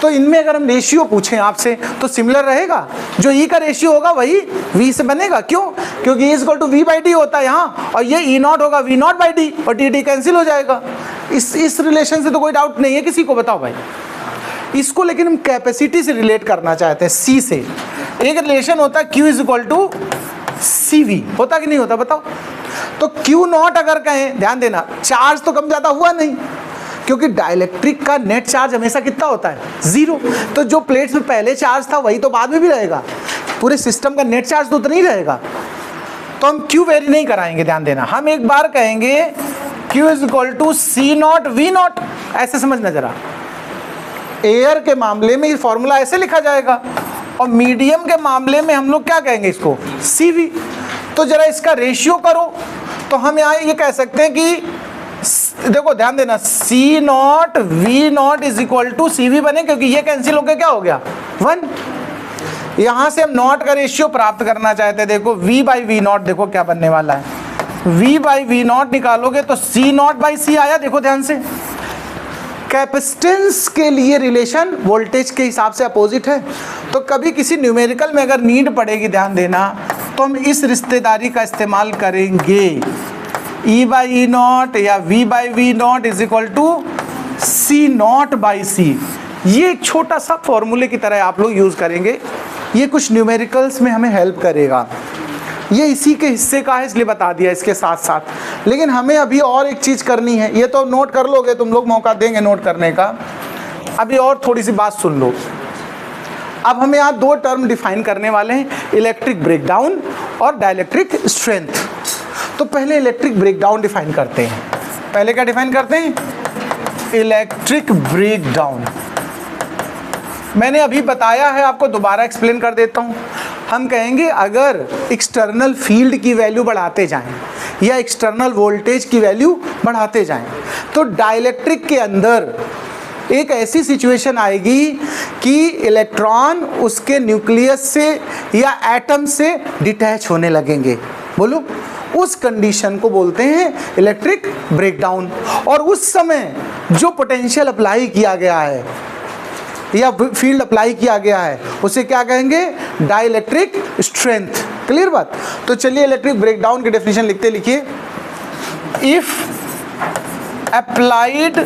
तो इनमें अगर हम रेशियो पूछें आपसे तो सिमिलर रहेगा, जो E का रेशियो होगा वही V से बनेगा। क्यों, क्योंकि E is equal to V by D होता है यहाँ, और ये E नॉट होगा V नॉट बाई डी, और डी कैंसिल हो जाएगा। इस रिलेशन से तो कोई डाउट नहीं है किसी को, बताओ भाई। इसको लेकिन हम कैपेसिटी से रिलेट करना चाहते हैं, C से। एक रिलेशन होता है Q is equal to CV, होता कि नहीं होता बताओ। तो Q नॉट अगर कहें, ध्यान देना, चार्ज तो कम ज़्यादा हुआ नहीं, क्योंकि डाइलेक्ट्रिक का नेट चार्ज हमेशा कितना होता है, 0। तो जो प्लेट्स में पहले चार्ज था वही तो बाद में भी रहेगा, पूरे सिस्टम का नेट चार्ज तो उतना ही रहेगा। तो हम Q वेरी नहीं कराएंगे, ध्यान देना। हम एक बार कहेंगे Q is equal to C naught V naught. ऐसे समझना जरा, एयर के मामले में ये फॉर्मूला ऐसे लिखा जाएगा, और मीडियम के मामले में हम लोग क्या कहेंगे इसको, CV। तो जरा इसका रेशियो करो, तो हम यहाँ ये कह सकते हैं कि देखो ध्यान देना, C naught V naught is equal to CV बने, क्योंकि ये कैंसिल होकर क्या हो गया, 1। यहाँ से हम नॉट का रेशियो प्राप्त करना चाहते हैं। देखो V बाई V नॉट, देखो क्या बनने वाला है, V बाई V नॉट निकालोगे तो C नॉट बाई C आया। देखो ध्यान से, कैपेसिटेंस के लिए रिलेशन वोल्टेज के हिसाब से अपोजिट है। तो कभी किसी न्यूमेरिकल में अगर नीड पड़ेगी, ध्यान देना, तो हम इस रिश्तेदारी का इस्तेमाल करेंगे, E बाई E नॉट या V by V naught is equal to C naught by C। ये एक छोटा सा फॉर्मूले की तरह आप लोग यूज करेंगे, ये कुछ न्यूमेरिकल्स में हमें हेल्प करेगा। ये इसी के हिस्से का है, इसलिए बता दिया इसके साथ साथ। लेकिन हमें अभी और एक चीज़ करनी है, ये तो नोट कर लोगे, तुम लोग मौका देंगे नोट करने का। अभी और थोड़ी सी बात सुन लो। अब हम यहाँ 2 टर्म डिफाइन करने वाले हैं, इलेक्ट्रिक ब्रेकडाउन और डाइलेक्ट्रिक स्ट्रेंथ। तो पहले इलेक्ट्रिक ब्रेकडाउन डिफाइन करते हैं। पहले क्या डिफाइन करते हैं, इलेक्ट्रिक ब्रेकडाउन। मैंने अभी बताया है, आपको दोबारा एक्सप्लेन कर देता हूँ। हम कहेंगे अगर एक्सटर्नल फील्ड की वैल्यू बढ़ाते जाएं या एक्सटर्नल वोल्टेज की वैल्यू बढ़ाते जाएं, तो डाइलेक्ट्रिक के अंदर एक ऐसी सिचुएशन आएगी कि इलेक्ट्रॉन उसके न्यूक्लियस से या एटम से डिटैच होने लगेंगे। बोलो, उस कंडीशन को बोलते हैं इलेक्ट्रिक ब्रेकडाउन। और उस समय जो पोटेंशियल अप्लाई किया गया है या फील्ड अप्लाई किया गया है उसे क्या कहेंगे, डाइलेक्ट्रिक स्ट्रेंथ। क्लियर बात। तो चलिए इलेक्ट्रिक ब्रेकडाउन की डेफिनेशन लिखते, लिखिए, इफ अप्लाइड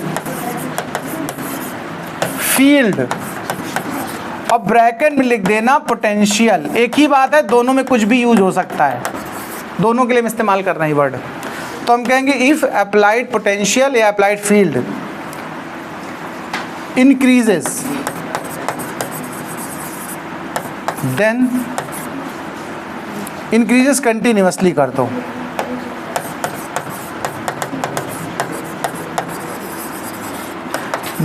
फील्ड और ब्रैकेट में लिख देना पोटेंशियल। एक ही बात है, दोनों में कुछ भी यूज हो सकता है, दोनों के लिए हम इस्तेमाल कर रहे हैं वर्ड। तो हम कहेंगे इफ अप्लाइड पोटेंशियल या applied field increases then increases continuously कर दो,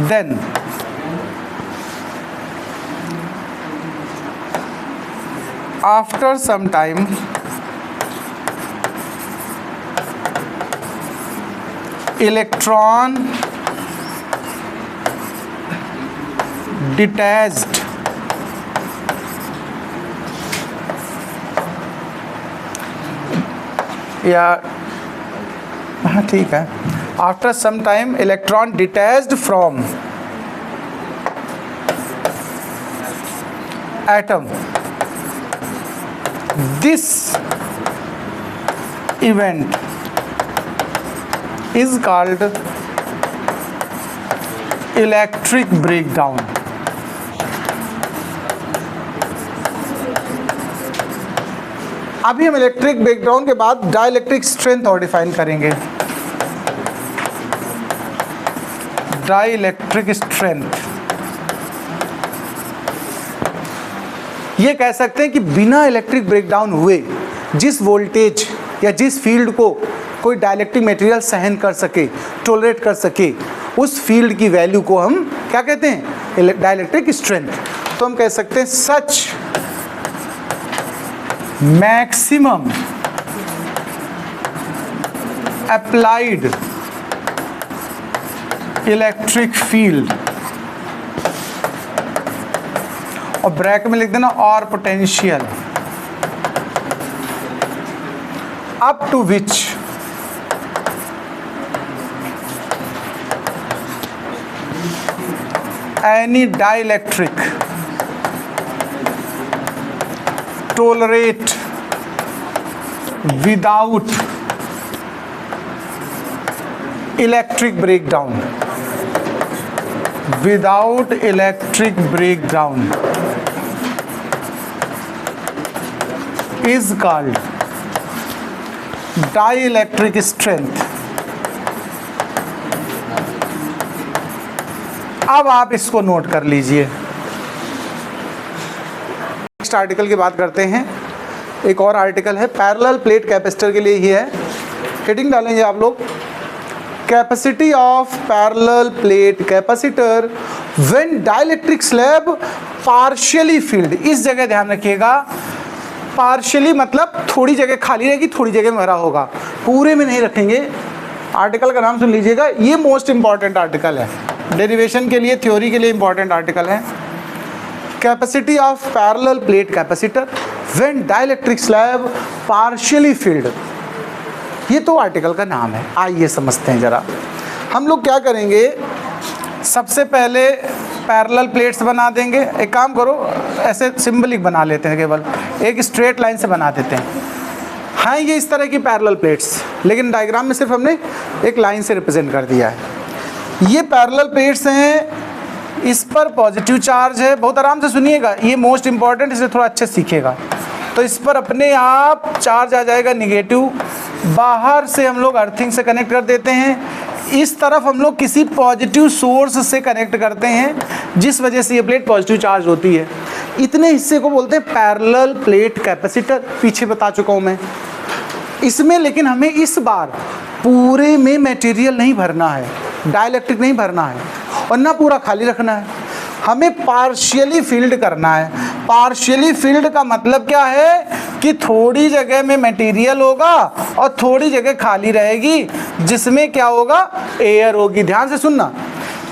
then after some time electron detached या हाँ ठीक है, after some time electron detached from atom, this event is called electric breakdown। अभी हम इलेक्ट्रिक ब्रेकडाउन के बाद डाइलेक्ट्रिक स्ट्रेंथ और डिफाइन करेंगे। डाइलेक्ट्रिक स्ट्रेंथ ये कह सकते हैं कि बिना इलेक्ट्रिक ब्रेकडाउन हुए जिस वोल्टेज या जिस फील्ड को कोई डाइलेक्ट्रिक मटेरियल सहन कर सके, टॉलरेट कर सके, उस फील्ड की वैल्यू को हम क्या कहते हैं, डाइलेक्ट्रिक स्ट्रेंथ। तो हम कह सकते हैं such maximum applied electric field, और ब्रैकेट में लिख देना और potential, up to which any dielectric tolerate without electric breakdown, without electric breakdown is called dielectric strength। अब आप इसको नोट कर लीजिए। नेक्स्ट आर्टिकल की बात करते हैं। एक और आर्टिकल है पैरेलल प्लेट कैपेसिटर के लिए ही है। हेडिंग डालेंगे आप लोग, capacity of parallel plate capacitor when dielectric slab partially field. इस जगह ध्यान रखिएगा, पार्शियली मतलब थोड़ी जगह खाली रहेगी, थोड़ी जगह में भरा होगा, पूरे में नहीं रखेंगे। आर्टिकल का नाम सुन लीजिएगा, ये मोस्ट इंपॉर्टेंट आर्टिकल है, डेरिवेशन के लिए, थ्योरी के लिए इंपॉर्टेंट आर्टिकल है। Capacity of parallel plate capacitor when dielectric slab partially field, ये तो आर्टिकल का नाम है। आइए समझते हैं जरा। हम लोग क्या करेंगे, सबसे पहले पैरेलल प्लेट्स बना देंगे। एक काम करो, ऐसे सिंबलिक बना लेते हैं, केवल एक स्ट्रेट लाइन से बना देते हैं। हाँ, ये इस तरह की पैरेलल प्लेट्स, लेकिन डायग्राम में सिर्फ हमने एक लाइन से रिप्रेजेंट कर दिया है। ये पैरेलल प्लेट्स हैं, इस पर पॉजिटिव चार्ज है। बहुत आराम से सुनिएगा, ये मोस्ट इंपॉर्टेंट, इसे थोड़ा अच्छे सीखिएगा। तो इस पर अपने आप चार्ज आ जाएगा निगेटिव, बाहर से हम लोग अर्थिंग से कनेक्ट कर देते हैं, इस तरफ हम लोग किसी पॉजिटिव सोर्स से कनेक्ट करते हैं, जिस वजह से ये प्लेट पॉजिटिव चार्ज होती है। इतने हिस्से को बोलते हैं पैरेलल प्लेट कैपेसिटर, पीछे बता चुका हूँ मैं इसमें। लेकिन हमें इस बार पूरे में मटेरियल नहीं भरना है, डाइलेक्ट्रिक नहीं भरना है, और ना पूरा खाली रखना है, हमें पार्शियली फील्ड करना है। पार्शियली फील्ड का मतलब क्या है कि थोड़ी जगह में मटेरियल होगा और थोड़ी जगह खाली रहेगी, जिसमें क्या होगा, एयर होगी। ध्यान से सुनना,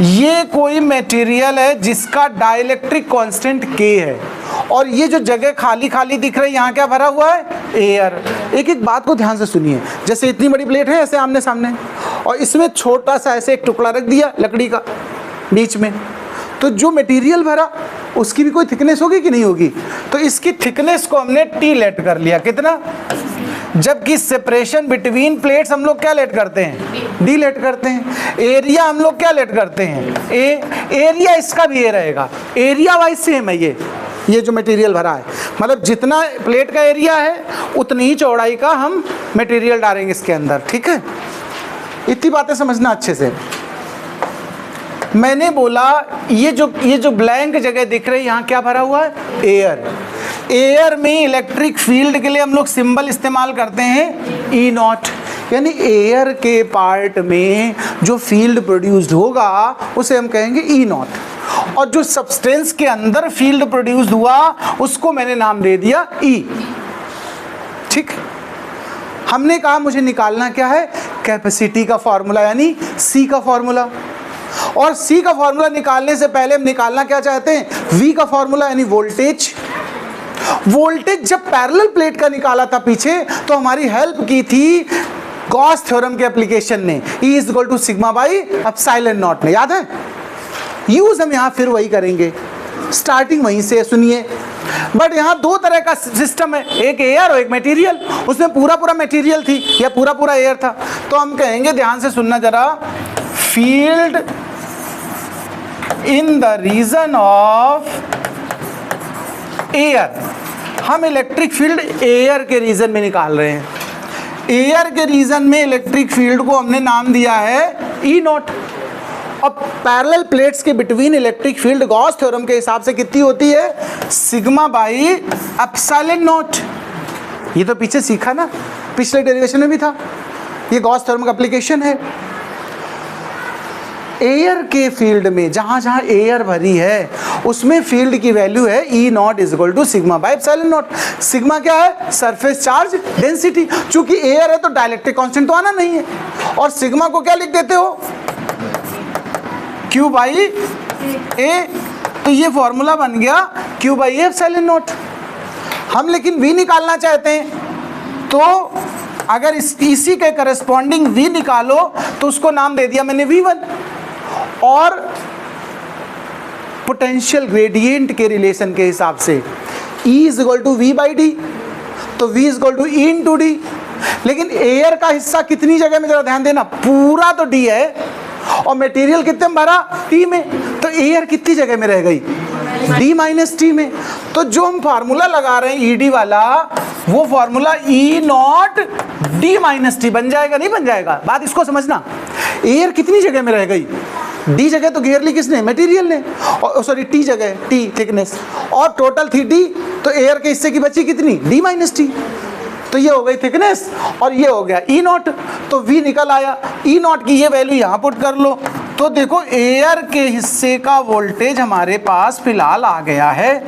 ये कोई मटेरियल है जिसका डाइलेक्ट्रिक कांस्टेंट K है, और ये जो जगह खाली खाली दिख रही है, यहाँ क्या भरा हुआ है, एयर। एक एक बात को ध्यान से सुनिए, जैसे इतनी बड़ी प्लेट है ऐसे आमने सामने, और इसमें छोटा सा ऐसे एक टुकड़ा रख दिया लकड़ी का बीच में, तो जो मटेरियल भरा उसकी भी कोई थिकनेस होगी कि नहीं होगी? तो इसकी थिकनेस को हमने टी लेट कर लिया, कितना? जबकि सेपरेशन बिटवीन प्लेट्स हम लोग क्या लेट करते हैं? डी लेट करते हैं। एरिया हम लोग क्या लेट करते हैं? ए। एरिया इसका भी ए रहेगा, एरिया वाइज सेम है ये जो मटेरियल भरा है, मतलब जितना प्लेट का एरिया है उतनी ही चौड़ाई का हम मटेरियल डालेंगे इसके अंदर, ठीक है? इतनी बातें समझना अच्छे से। मैंने बोला ये जो ब्लैंक जगह दिख रही है यहाँ क्या भरा हुआ है? एयर। एयर में इलेक्ट्रिक फील्ड के लिए हम लोग सिंबल इस्तेमाल करते हैं ई नॉट, यानी एयर के पार्ट में जो फील्ड प्रोड्यूस्ड होगा उसे हम कहेंगे ई नॉट, और जो सब्सटेंस के अंदर फील्ड प्रोड्यूस्ड हुआ उसको मैंने नाम दे दिया ई, ठीक? हमने कहा मुझे निकालना क्या है? कैपेसिटी का फॉर्मूला, यानी सी का फॉर्मूला। और सी का फॉर्मूला निकालने से पहले हम निकालना क्या चाहते हैं? वी का फॉर्मूला, यानी वोल्टेज। वोल्टेज जब पैरेलल प्लेट का निकाला था पीछे तो हमारी हेल्प की थी गॉस थ्योरम के एप्लीकेशन ने, E is equal to sigma by epsilon naught ने, याद है? यूज हम यहाँ फिर वही करेंगे, स्टार्टिंग वहीं से सुनिए। बट यहाँ दो तरह का सिस्टम है, एक एयर और एक मटेरियल। उसमें पूरा मटेरियल थी या पूरा एयर था, तो हम कहेंगे, ध्यान से सुनना जरा, field in the region of air. हम इलेक्ट्रिक फील्ड एयर के रीजन में निकाल रहे हैं। एयर के रीजन में इलेक्ट्रिक फील्ड को हमने नाम दिया है ई नॉट। अब पैरेलल प्लेट्स के between electric field Gauss theorem के हिसाब से कितनी होती है? Sigma by epsilon not. ये तो पीछे सीखा ना, पिछले डेरिवेशन में भी था, ये गॉस थ्योरम का एप्लीकेशन है। एयर के फील्ड में जहां जहां एयर भरी है उसमें फील्ड की वैल्यू है E not is equal to sigma by epsilon not. Sigma क्या है? Surface charge density. चूंकि एयर है तो डाइलेक्ट्रिक कांस्टेंट तो आना नहीं है, और सिग्मा को क्या लिख देते हो? क्यू बाई ए। तो ये फॉर्मूला बन गया Q by A epsilon not. हम लेकिन वी निकालना चाहते हैं, तो अगर इसी के करस्पॉन्डिंग वी निकालो तो उसको नाम दे दिया मैंने V1। और पोटेंशियल ग्रेडियंट के रिलेशन के हिसाब से E is equal to V by D, तो V is equal to E into D. लेकिन एयर का हिस्सा कितनी जगह में, जरा ध्यान देना, पूरा तो D है और मटेरियल कितने में भरा? T में, तो एयर कितनी जगह में रह गई? D माइनस टी में। तो जो हम फार्मूला लगा रहे हैं ED वाला, वो formula E not D minus T बन जाएगा, नहीं बन जाएगा? बात इसको समझना। एयर कितनी जगह में रह गई? D जगह तो घेर ली किसने? मटेरियल ने, और सॉरी T जगह, T थिकनेस, और टोटल थी D, तो एयर के हिस्से की बची कितनी? D minus T. तो ये हो गई थिकनेस और ये हो गया E नॉट, तो V निकल आया। E नॉट की ये वैल्यू यहाँ पुट कर लो, तो देखो एयर के हिस्से का वोल्टेज हमारे पास फिलहाल आ गया है।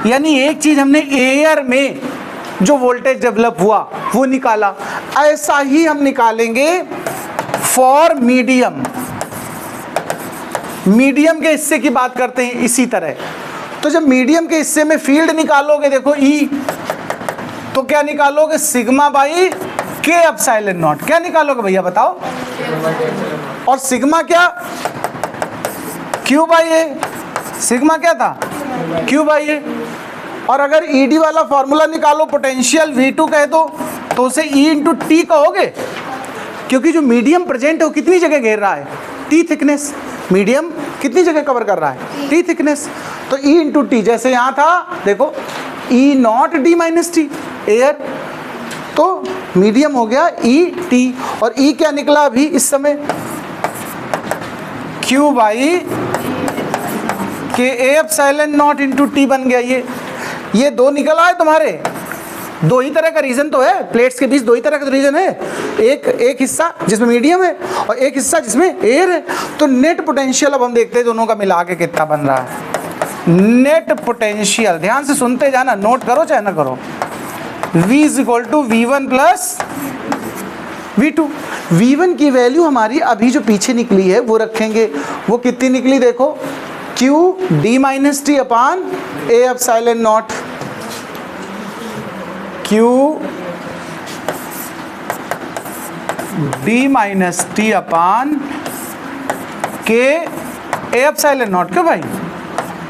यानी एक चीज हमने एयर में जो वोल्टेज डेवलप हुआ वो निकाला। ऐसा ही हम निकालेंगे फॉर मीडियम। मीडियम के हिस्से की बात करते हैं इसी तरह। तो जब मीडियम के हिस्से में फील्ड निकालोगे, देखो E, तो क्या निकालोगे? सिग्मा बाई के एप्सिलॉन नॉट। क्या निकालोगे भैया बताओ? और सिग्मा क्या? Q by A. सिग्मा क्या था? क्यू बाई ए। और अगर ईडी वाला फॉर्मूला निकालो, पोटेंशियल V2 कह दो, तो उसे E इंटू टी कहोगे, क्योंकि जो मीडियम प्रेजेंट है वो कितनी जगह घेर रहा है? T thickness. मीडियम कितनी जगह कवर कर रहा है? T thickness. तो E इंटू टी, जैसे यहाँ था देखो E not D minus T air, तो मीडियम हो गया E T, और E क्या निकला अभी इस समय? Q बाई के एप्सिलॉन नॉट इंटू टी बन गया। ये दो निकल आए तुम्हारे। दो ही तरह का रीजन तो है, प्लेट्स के बीच दो ही तरह का रीजन है, एक हिस्सा जिसमें मीडियम है और एक हिस्सा जिसमें एयर है। तो नेट पोटेंशियल अब हम देखते हैं दोनों का मिला के कितना बन रहा है। नेट पोटेंशियल ध्यान से सुनते जाना, नोट करो चाहे ना करो। V is equal to V1 plus V2। V1 की वैल्यू हमारी अभी जो पीछे निकली है वो रखेंगे। वो कितनी निकली देखो? Q D minus T upon A epsilon not. Q D minus T upon K A epsilon not क्यों भाई।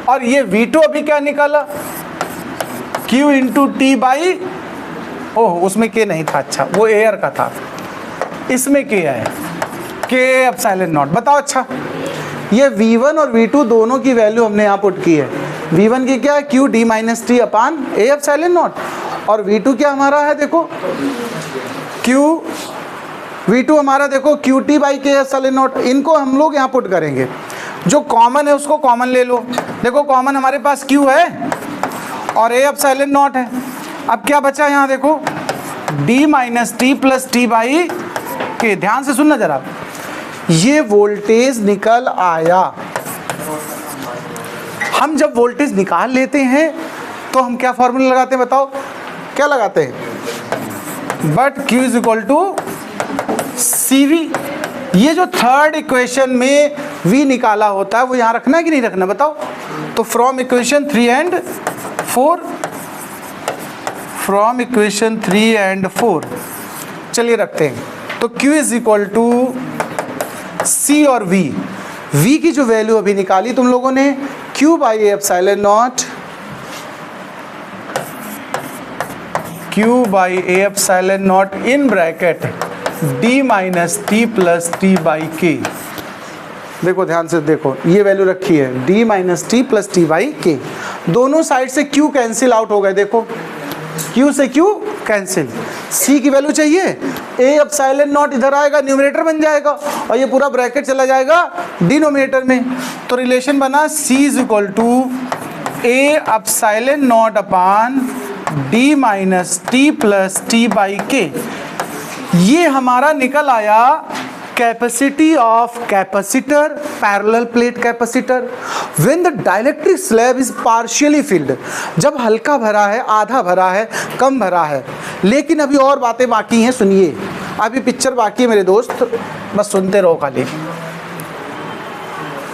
और ये V2 अभी क्या निकाला, Q इंटू टी बाई, ओह उसमें के नहीं था, अच्छा वो एयर का था, इसमें के है, के एप्सिलॉन नॉट। बताओ अच्छा, ये V1 और V2 दोनों की वैल्यू हमने यहाँ पुट की है। V1 की क्या है, Q D minus T upon A epsilon not, और V2 क्या हमारा है, देखो V2 हमारा देखो क्यू टी बाई के एप्सिलॉन नॉट। इनको हम लोग यहाँ पुट करेंगे, जो कॉमन है उसको कॉमन ले लो। देखो कॉमन हमारे पास Q है और ए एप्सिलॉन नॉट है। अब क्या बचा यहाँ देखो, D minus T plus T by के। ध्यान से सुनना जरा, ये वोल्टेज निकल आया। हम जब वोल्टेज निकाल लेते हैं तो हम क्या फॉर्मूला लगाते हैं, बताओ क्या लगाते हैं, but Q is equal to CV। ये जो थर्ड इक्वेशन में V निकाला होता है वो यहाँ रखना है कि नहीं रखना, बताओ। तो from equation 3 and 4, from equation 3 and 4 चलिए रखते हैं। तो Q is equal to C और V की जो वैल्यू अभी निकाली तुम लोगों ने, Q by A epsilon not, Q by A epsilon not in bracket D minus T plus T by के। देखो ध्यान से देखो, ये वैल्यू रखी है D minus T plus T by के। दोनों साइड से Q कैंसिल आउट हो गए, देखो Q से Q कैंसिल। C की वैल्यू चाहिए, ए एप्सिलॉन नॉट इधर आएगा, न्यूमरेटर बन जाएगा, और ये पूरा ब्रैकेट चला जाएगा डिनोमिनेटर में। तो रिलेशन बना C is equal to A epsilon naught upon D minus T plus T by K. ये हमारा निकल आया capacity of capacitor, parallel plate capacitor when the dielectric slab is partially filled. जब हल्का भरा है, आधा भरा है, कम भरा है। लेकिन अभी और बातें बाकी हैं, सुनिए, अभी पिक्चर बाकी है मेरे दोस्त, बस सुनते रहो खाली।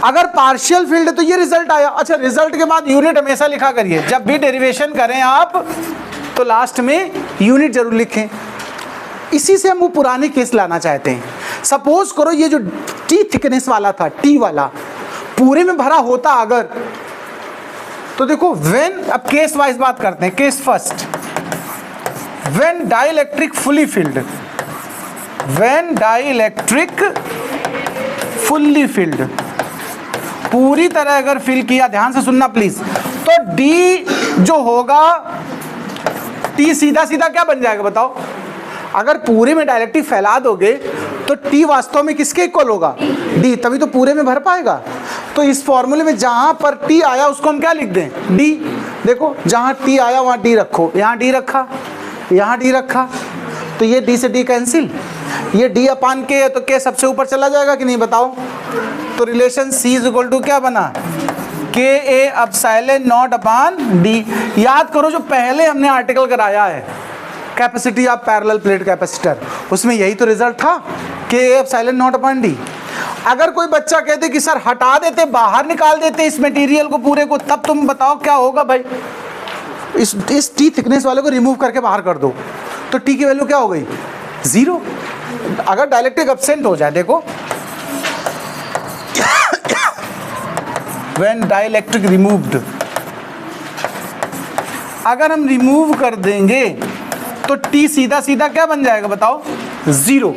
अगर पार्शियल फील्ड है तो ये रिजल्ट आया। अच्छा, रिजल्ट के बाद यूनिट हमेशा लिखा करिए, जब भी डेरिवेशन करें आप तो लास्ट में यूनिट जरूर लिखें। इसी से हम वो पुराने केस लाना चाहते हैं। सपोज करो ये जो टी थिकनेस वाला था, टी वाला पूरे में भरा होता अगर, तो देखो व्हेन, अब केस वाइज बात करते हैं। Case first, when dielectric fully filled, when dielectric fully filled, पूरी तरह अगर फिल किया, ध्यान से सुनना प्लीज, तो डी जो होगा, टी सीधा सीधा क्या बन जाएगा बताओ। अगर पूरे में डायरेक्टिव फैला दोगे तो टी वास्तव में किसके इक्वल होगा, डी, तभी तो पूरे में भर पाएगा। तो इस फॉर्मूले में जहां पर टी आया उसको हम क्या लिख दें, डी। देखो जहां टी आया वहां डी रखो, यहाँ डी रखा, यहाँ डी रखा, तो ये डी से डी कैंसिल, ये डी अपान के है तो के सबसे ऊपर चला जाएगा कि नहीं बताओ। तो relation C is equal to क्या बना, K A epsilon naught upon D. याद करो जो पहले हमने आर्टिकल कराया है capacity of parallel plate capacitor, उसमें यही तो रिजल्ट था, K A epsilon naught upon D. अगर कोई बच्चा कहते कि सर हटा देते, बाहर निकाल देते इस मटेरियल को पूरे को, तब तुम बताओ क्या होगा भाई। इस टी थिकनेस वाले को रिमूव करके बाहर कर दो तो टी की वैल्यू क्या हो गई, जीरो। अगर डाइलेक्ट्रिक एब्सेंट हो जाए, देखो व्हेन डाइलेक्ट्रिक रिमूव्ड, अगर हम रिमूव कर देंगे तो टी सीधा सीधा क्या बन जाएगा बताओ, जीरो।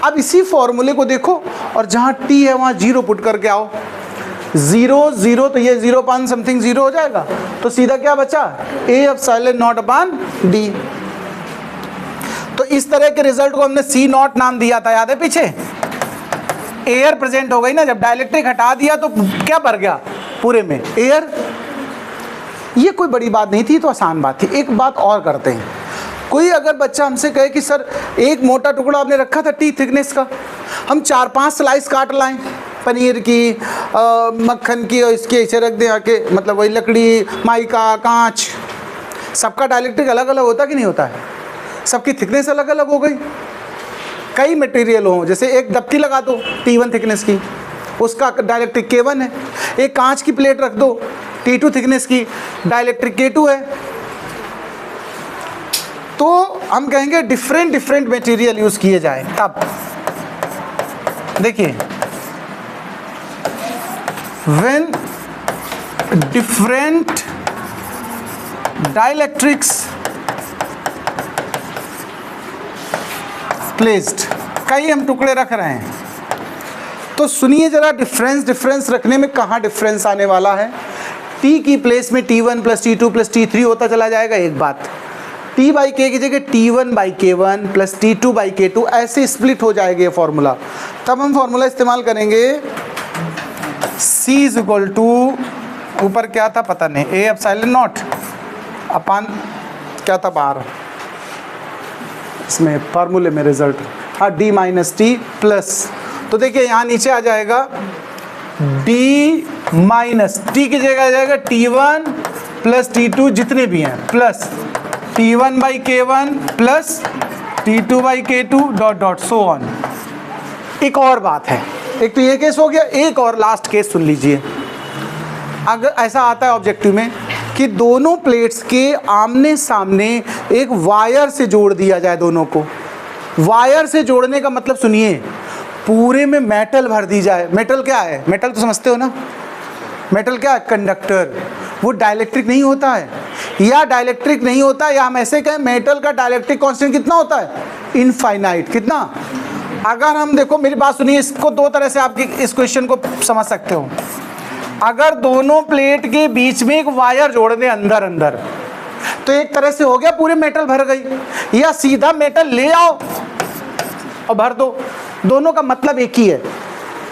अब इसी फॉर्मूले को देखो और जहां टी है वहां जीरो पुट करके आओ, जीरो जीरो, तो ये 0 समथिंग जीरो हो जाएगा, तो सीधा क्या बचा, ए एप्सिलॉन नॉट अपान डी। तो इस तरह के रिजल्ट को हमने सी नॉट नाम दिया था, याद है पीछे, एयर प्रेजेंट हो गई ना, जब डाइलेक्ट्रिक हटा दिया तो क्या भर गया पूरे में, एयर। ये कोई बड़ी बात नहीं थी, तो आसान बात थी। एक बात और करते हैं, कोई अगर बच्चा हमसे कहे कि सर एक मोटा टुकड़ा आपने रखा था टी थिकनेस का, हम 4-5 स्लाइस काट लाएं पनीर की, मक्खन की, और इसके ऐसे रख दें आके, मतलब वही लकड़ी, माइका, कांच, सबका डाइलेक्ट्रिक अलग अलग होता कि नहीं होता है, सबकी थिकनेस अलग अलग हो गई। कई मटेरियल हो, जैसे एक दबकी लगा दो T1 थिकनेस की, उसका डाइलेक्ट्रिक K1 है। एक कांच की प्लेट रख दो T2 थिकनेस की, डाइलेक्ट्रिक K2 है। तो हम कहेंगे डिफरेंट डिफरेंट मटेरियल यूज किए जाए। तब देखिए, व्हेन डिफरेंट डाइलेक्ट्रिक्स प्लेस्ड, कई हम टुकड़े रख रहे हैं, तो सुनिए जरा डिफरेंस रखने में कहाँ डिफरेंस आने वाला है। T की प्लेस में T1 plus T2 plus T3 होता चला जाएगा। एक बात, T बाई K की जगह T1 by K1 plus T2 by K2 ऐसे स्प्लिट हो जाएगा ये फॉर्मूला। तब हम फॉर्मूला इस्तेमाल करेंगे C इज इक्वल टू, ऊपर क्या था पता नहीं, A एप्सिलॉन नॉट अपान क्या था बाहर इसमें फार्मूले में रिजल्ट, हाँ D माइनस टी प्लस, तो देखिए यहाँ नीचे आ जाएगा D माइनस टी की जगह आ जाएगा T1 प्लस T2 जितने भी हैं plus T1 by K1 plus T2 by K2 dot dot so on. एक और बात है, एक तो ये केस हो गया, एक और लास्ट केस सुन लीजिए। अगर ऐसा आता है ऑब्जेक्टिव में कि दोनों प्लेट्स के आमने सामने एक वायर से जोड़ दिया जाए, दोनों को वायर से जोड़ने का मतलब सुनिए, पूरे में मेटल भर दी जाए। मेटल क्या है? मेटल तो समझते हो ना, मेटल क्या है? कंडक्टर। वो डाइलेक्ट्रिक नहीं होता है, या डाइलेक्ट्रिक नहीं होता, या हम ऐसे कहें मेटल का डाइलेक्ट्रिक कांस्टेंट कितना होता है? इनफाइनाइट। कितना? अगर हम देखो मेरी बात सुनिए, इसको दो तरह से आप इस क्वेश्चन को समझ सकते हो। अगर दोनों प्लेट के बीच में एक वायर जोड़ दें अंदर अंदर, तो एक तरह से हो गया पूरे मेटल भर गई, या सीधा मेटल ले आओ और भर दो, दोनों का मतलब एक ही है।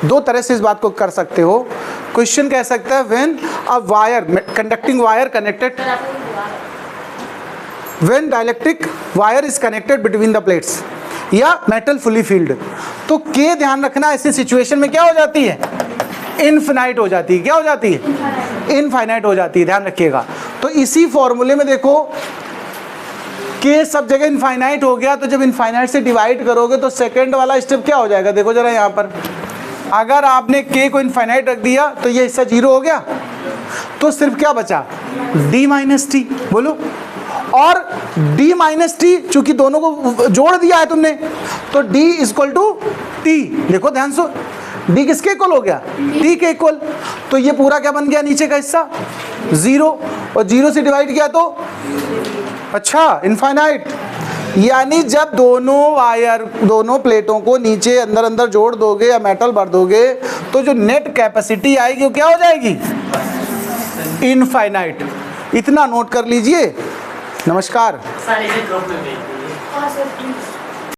दो तरह से इस बात को कर सकते हो। क्वेश्चन कह सकता है when a wire conducting wire connected, when dielectric wire is connected between the plates, या मेटल फुली फील्ड। तो के ध्यान रखना, ऐसी सिचुएशन में क्या हो जाती है? इनफिनाइट हो जाती है। क्या हो जाती है? इनफाइनाइट हो जाती है, ध्यान रखिएगा। तो इसी फॉर्मूले में देखो के सब जगह इनफाइनाइट हो गया, तो जब इनफाइनाइट से डिवाइड करोगे तो सेकंड वाला स्टेप क्या हो जाएगा? देखो जरा यहाँ पर, अगर आपने के को इनफाइनाइट रख दिया तो ये हिस्सा जीरो हो गया, तो सिर्फ क्या बचा? D minus T. बोलो, और d माइनस टी, चूंकि दोनों को जोड़ दिया है तुमने, तो d इक्वल टू टी। देखो ध्यान से, d किसके इक्वल हो गया? t के इक्वल। तो ये पूरा क्या बन गया? नीचे का हिस्सा जीरो, और जीरो से डिवाइड किया तो अच्छा इनफाइनाइट। यानी जब दोनों वायर, दोनों प्लेटों को नीचे अंदर अंदर जोड़ दोगे या मेटल भर दोगे, तो जो नेट कैपेसिटी आएगी वो क्या हो जाएगी? इनफाइनाइट। इतना नोट कर लीजिए। नमस्कार।